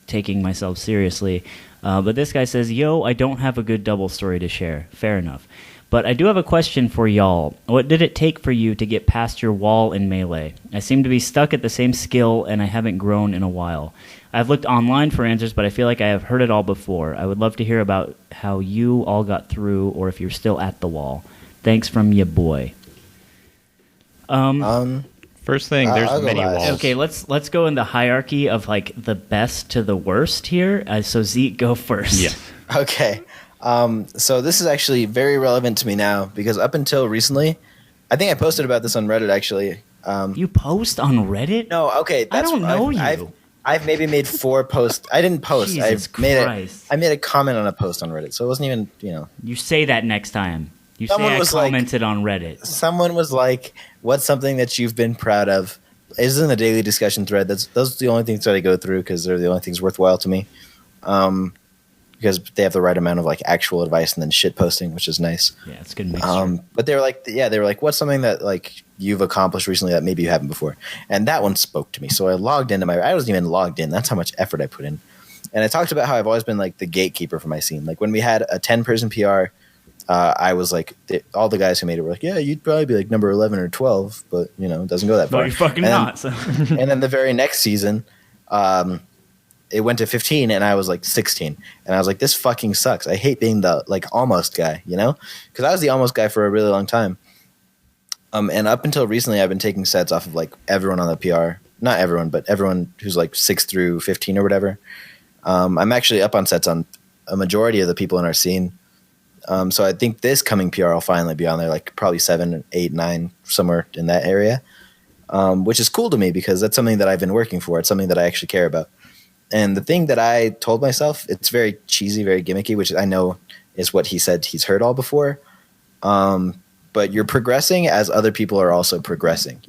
taking myself seriously. But this guy says, yo, I don't have a good double story to share. Fair enough. But I do have a question for y'all. What did it take for you to get past your wall in Melee? I seem to be stuck at the same skill, and I haven't grown in a while. I've looked online for answers, but I feel like I have heard it all before. I would love to hear about how you all got through, or if you're still at the wall. Thanks from ya boy. First thing, there's many walls. Okay, let's go in the hierarchy of like the best to the worst here. So Zeke, go first. Yeah. Okay. So this is actually very relevant to me now because up until recently, I think I posted about this on Reddit actually. You post on Reddit? No, okay. I don't know you. I've maybe made 4 posts. I didn't post. Jesus Christ. I made a comment on a post on Reddit, so it wasn't even, You say that next time. You Someone say I commented on Reddit. Someone was like, what's something that you've been proud of? It's in the daily discussion thread. Those are the only things that I go through because they're the only things worthwhile to me. Because they have the right amount of like actual advice and then shit posting, which is nice. Yeah, it's good mixture. But they were like, what's something that like you've accomplished recently that maybe you haven't before? And that one spoke to me. So I logged into I wasn't even logged in. That's how much effort I put in. And I talked about how I've always been like the gatekeeper for my scene. Like when we had a 10-person PR, I was like, all the guys who made it were like, yeah, you'd probably be like number 11 or 12, but it doesn't go that far. But you're fucking not. So. And then the very next season, it went to 15 and I was like 16. And I was like, this fucking sucks. I hate being the like almost guy, because I was the almost guy for a really long time. And up until recently, I've been taking sets off of like everyone on the PR. Not everyone, but everyone who's like 6 through 15 or whatever. I'm actually up on sets on a majority of the people in our scene. So I think this coming PR will finally be on there, like probably 7, 8, 9, somewhere in that area, which is cool to me because that's something that I've been working for. It's something that I actually care about. And the thing that I told myself, it's very cheesy, very gimmicky, which I know is what he said he's heard all before. But you're progressing as other people are also progressing,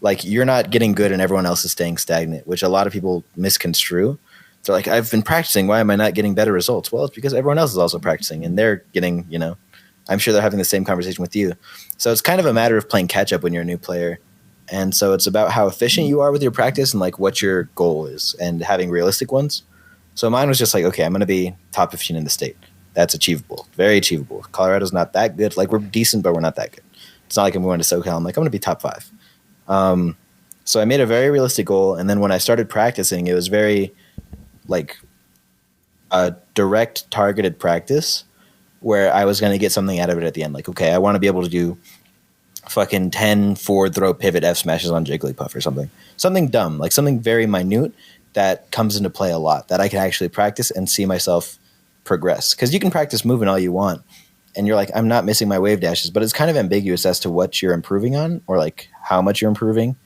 Like you're not getting good and everyone else is staying stagnant, which a lot of people misconstrue. They're like, I've been practicing. Why am I not getting better results? Well, it's because everyone else is also practicing and they're getting, I'm sure they're having the same conversation with you. So it's kind of a matter of playing catch up when you're a new player. And so it's about how efficient you are with your practice and like what your goal is and having realistic ones. So mine was just like, okay, I'm going to be top 15 in the state. That's achievable. Very achievable. Colorado's not that good. Like we're decent, but we're not that good. It's not like I'm going to SoCal. I'm like, I'm going to be top 5. So I made a very realistic goal. And then when I started practicing, it was very like a direct targeted practice where I was going to get something out of it at the end. Like, okay, I want to be able to do fucking 10 forward throw pivot F smashes on Jigglypuff or something dumb, like something very minute that comes into play a lot that I can actually practice and see myself progress. Because you can practice moving all you want and you're like, I'm not missing my wave dashes, but it's kind of ambiguous as to what you're improving on or like how much you're improving.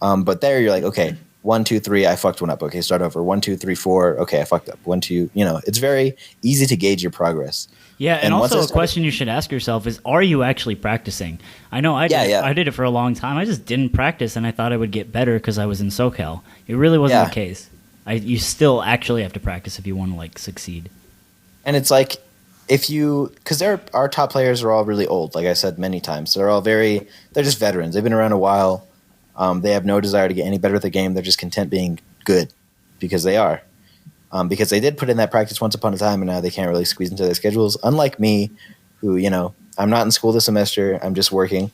But there you're like, okay, 1, 2, 3, I fucked one up. Okay, start over. 1, 2, 3, 4. Okay, I fucked up. 1, 2. It's very easy to gauge your progress. Yeah, and also a question you should ask yourself is, are you actually practicing? I know I did it for a long time. I just didn't practice, and I thought I would get better because I was in SoCal. It really wasn't the case. You still actually have to practice if you want to like succeed. And it's like because our top players are all really old. Like I said many times, they're just veterans. They've been around a while. They have no desire to get any better at the game. They're just content being good because they are. Because they did put in that practice once upon a time, and now they can't really squeeze into their schedules. Unlike me, who, I'm not in school this semester. I'm just working,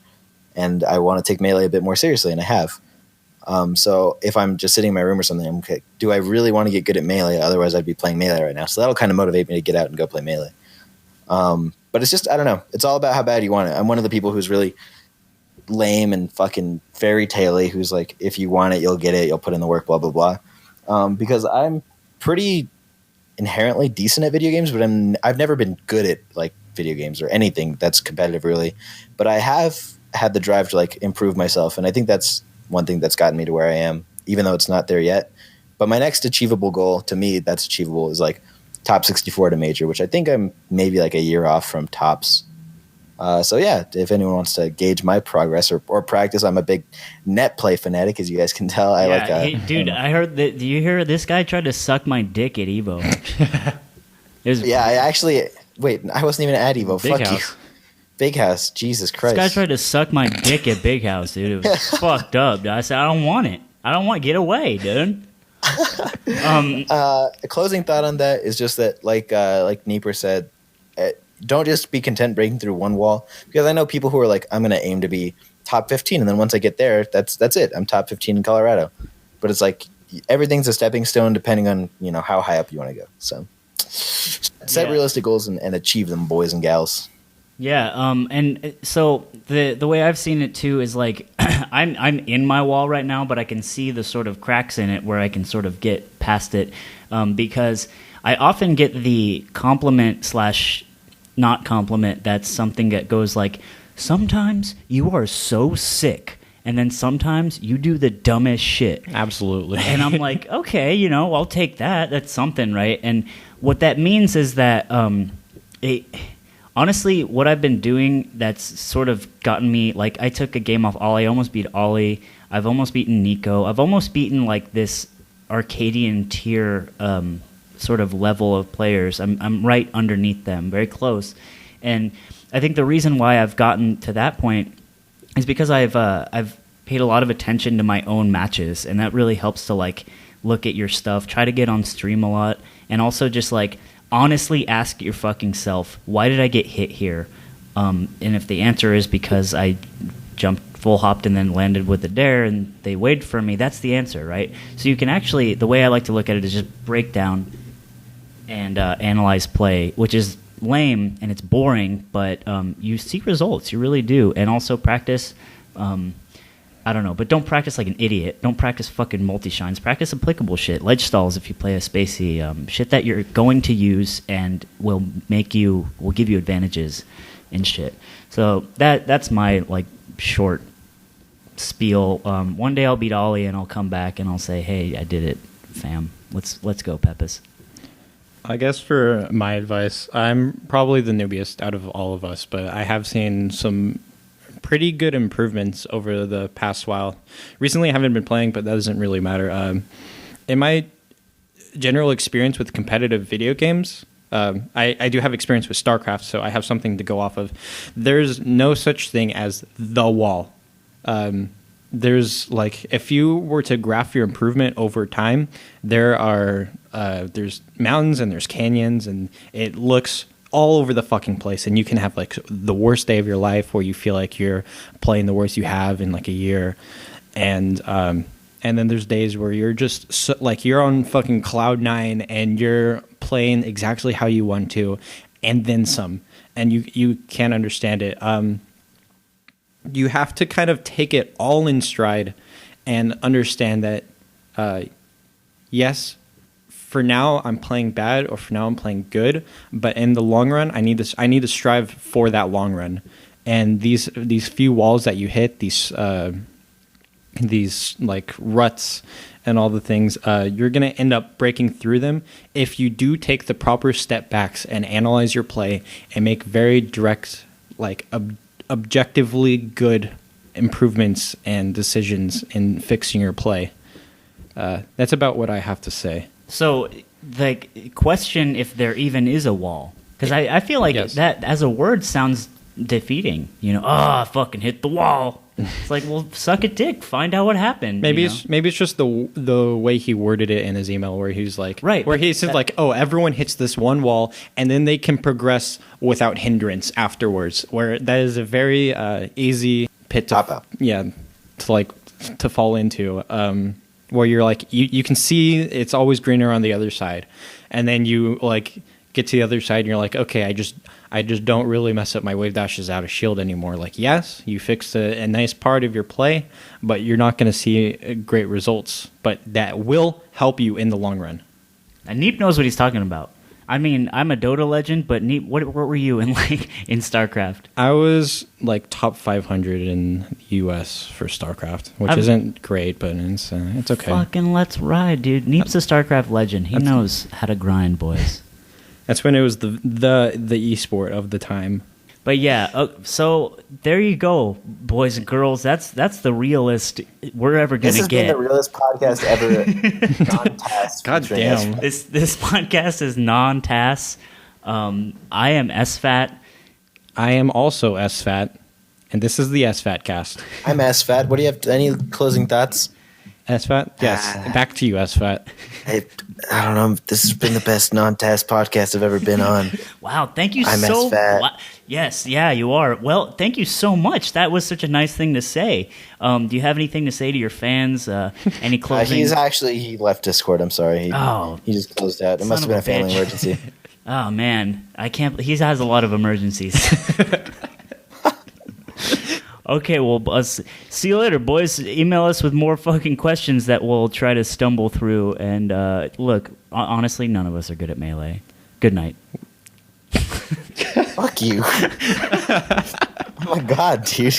and I want to take Melee a bit more seriously, and I have. So if I'm just sitting in my room or something, I'm okay, do I really want to get good at Melee? Otherwise, I'd be playing Melee right now. So that'll kind of motivate me to get out and go play Melee. But it's just, I don't know. It's all about how bad you want it. I'm one of the people who's really lame and fucking fairy tale-y, who's like, if you want it, you'll get it. You'll put in the work, blah, blah, blah. Because I'm pretty inherently decent at video games, but I've never been good at like video games or anything that's competitive really. But I have had the drive to like improve myself. And I think that's one thing that's gotten me to where I am, even though it's not there yet. But my next achievable goal, to me, that's achievable, is like top 64 at a major, which I think I'm maybe like a year off from tops. So yeah, if anyone wants to gauge my progress or practice, I'm a big net play fanatic, as you guys can tell. Dude, I heard that. Do you hear this guy tried to suck my dick at Evo? I wasn't even at Evo. Big Fuck House. you. Big House, Jesus Christ. This guy tried to suck my dick at Big House, dude. It was fucked up. Dude. I said, I don't want it. Get away, dude. A closing thought on that is just that, like Nieper said, don't just be content breaking through one wall, because I know people who are like, I'm going to aim to be top 15, and then once I get there, that's it. I'm top 15 in Colorado. But it's like everything's a stepping stone depending on how high up you want to go. So set realistic goals and achieve them, boys and gals. Yeah, and so the way I've seen it too is like I'm in my wall right now, but I can see the sort of cracks in it where I can sort of get past it, because I often get the compliment / not compliment. That's something that goes like, sometimes you are so sick, and then sometimes you do the dumbest shit. Absolutely. And I'm like, okay, I'll take that. That's something, right? And what that means is that honestly, what I've been doing that's sort of gotten me, like, I took a game off Ollie. I almost beat Ollie. I've almost beaten Nico. I've almost beaten, like, this Arcadian tier sort of level of players. I'm right underneath them, very close. And I think the reason why I've gotten to that point is because I've paid a lot of attention to my own matches, and that really helps to, like, look at your stuff, try to get on stream a lot, and also just, like, honestly ask your fucking self, why did I get hit here? And if the answer is because I jumped full hopped and then landed with a dare and they waited for me, that's the answer, right? So you can actually, the way I like to look at it is just break down and analyze play, which is lame and it's boring, but you see results, you really do. And also practice, I don't know, but don't practice like an idiot. Don't practice fucking multi-shines. Practice applicable shit. Ledge stalls if you play a spacey. Shit that you're going to use and will give you advantages and shit. So that's my, like, short spiel. One day I'll beat Ollie and I'll come back and I'll say, hey, I did it, fam. Let's go, Peppers. I guess for my advice, I'm probably the newbiest out of all of us, but I have seen some pretty good improvements over the past while. Recently, I haven't been playing, but that doesn't really matter. In my general experience with competitive video games, I do have experience with StarCraft, so I have something to go off of. There's no such thing as the wall. There's, like, if you were to graph your improvement over time, there's mountains and there's canyons, and it looks all over the fucking place, and you can have, like, the worst day of your life where you feel like you're playing the worst you have in, like, a year, and then there's days where you're just like, you're on fucking cloud 9 and you're playing exactly how you want to, and then some, and you can't understand it. You have to kind of take it all in stride and understand that yes, for now I'm playing bad, or for now I'm playing good, but in the long run I need to strive for that long run. And these few walls that you hit, these like ruts and all the things, you're going to end up breaking through them if you do take the proper step backs and analyze your play and make very direct, like, objectively good improvements and decisions in fixing your play. That's about what I have to say. So, like, question if there even is a wall, because I feel like that as a word sounds defeating. I fucking hit the wall. It's like, well, suck a dick. Find out what happened. Maybe it's just the way he worded it in his email, where he's like, right, where he said like, oh, everyone hits this one wall, and then they can progress without hindrance afterwards. Where that is a very easy pit to to fall into. Where you're like, you can see it's always greener on the other side, and then you, like, get to the other side and you're like, okay, I just don't really mess up my wave dashes out of shield anymore. Like, yes, you fixed a nice part of your play, but you're not going to see great results. But that will help you in the long run. And Neep knows what he's talking about. I mean, I'm a Dota legend, but what were you in in StarCraft? I was like top 500 in the U.S. for StarCraft, which isn't great, but it's okay. Fucking let's ride, dude. Neep's a StarCraft legend. He knows how to grind, boys. That's when it was the esport of the time. But yeah, so there you go, boys and girls. That's the realest we're ever gonna get. This has been the realest podcast ever. Non-tas. God damn. This podcast is non-tas. I am SFAT. I am also SFAT, and this is the SFAT cast. I'm SFAT. What do you have? Any closing thoughts? SFAT? Yes. Back to you, SFAT. I don't know. This has been the best non-tas podcast I've ever been on. Wow, thank you I'm so much. Yes, yeah, you are. Well, thank you so much. That was such a nice thing to say. Do you have anything to say to your fans? Any closing? He left Discord. I'm sorry. He just closed out. It must have been a family emergency. Oh man, I can't. He has a lot of emergencies. Okay, well, see you later, boys. Email us with more fucking questions that we'll try to stumble through. And look, honestly, none of us are good at Melee. Good night. Fuck you. Oh my god, dude.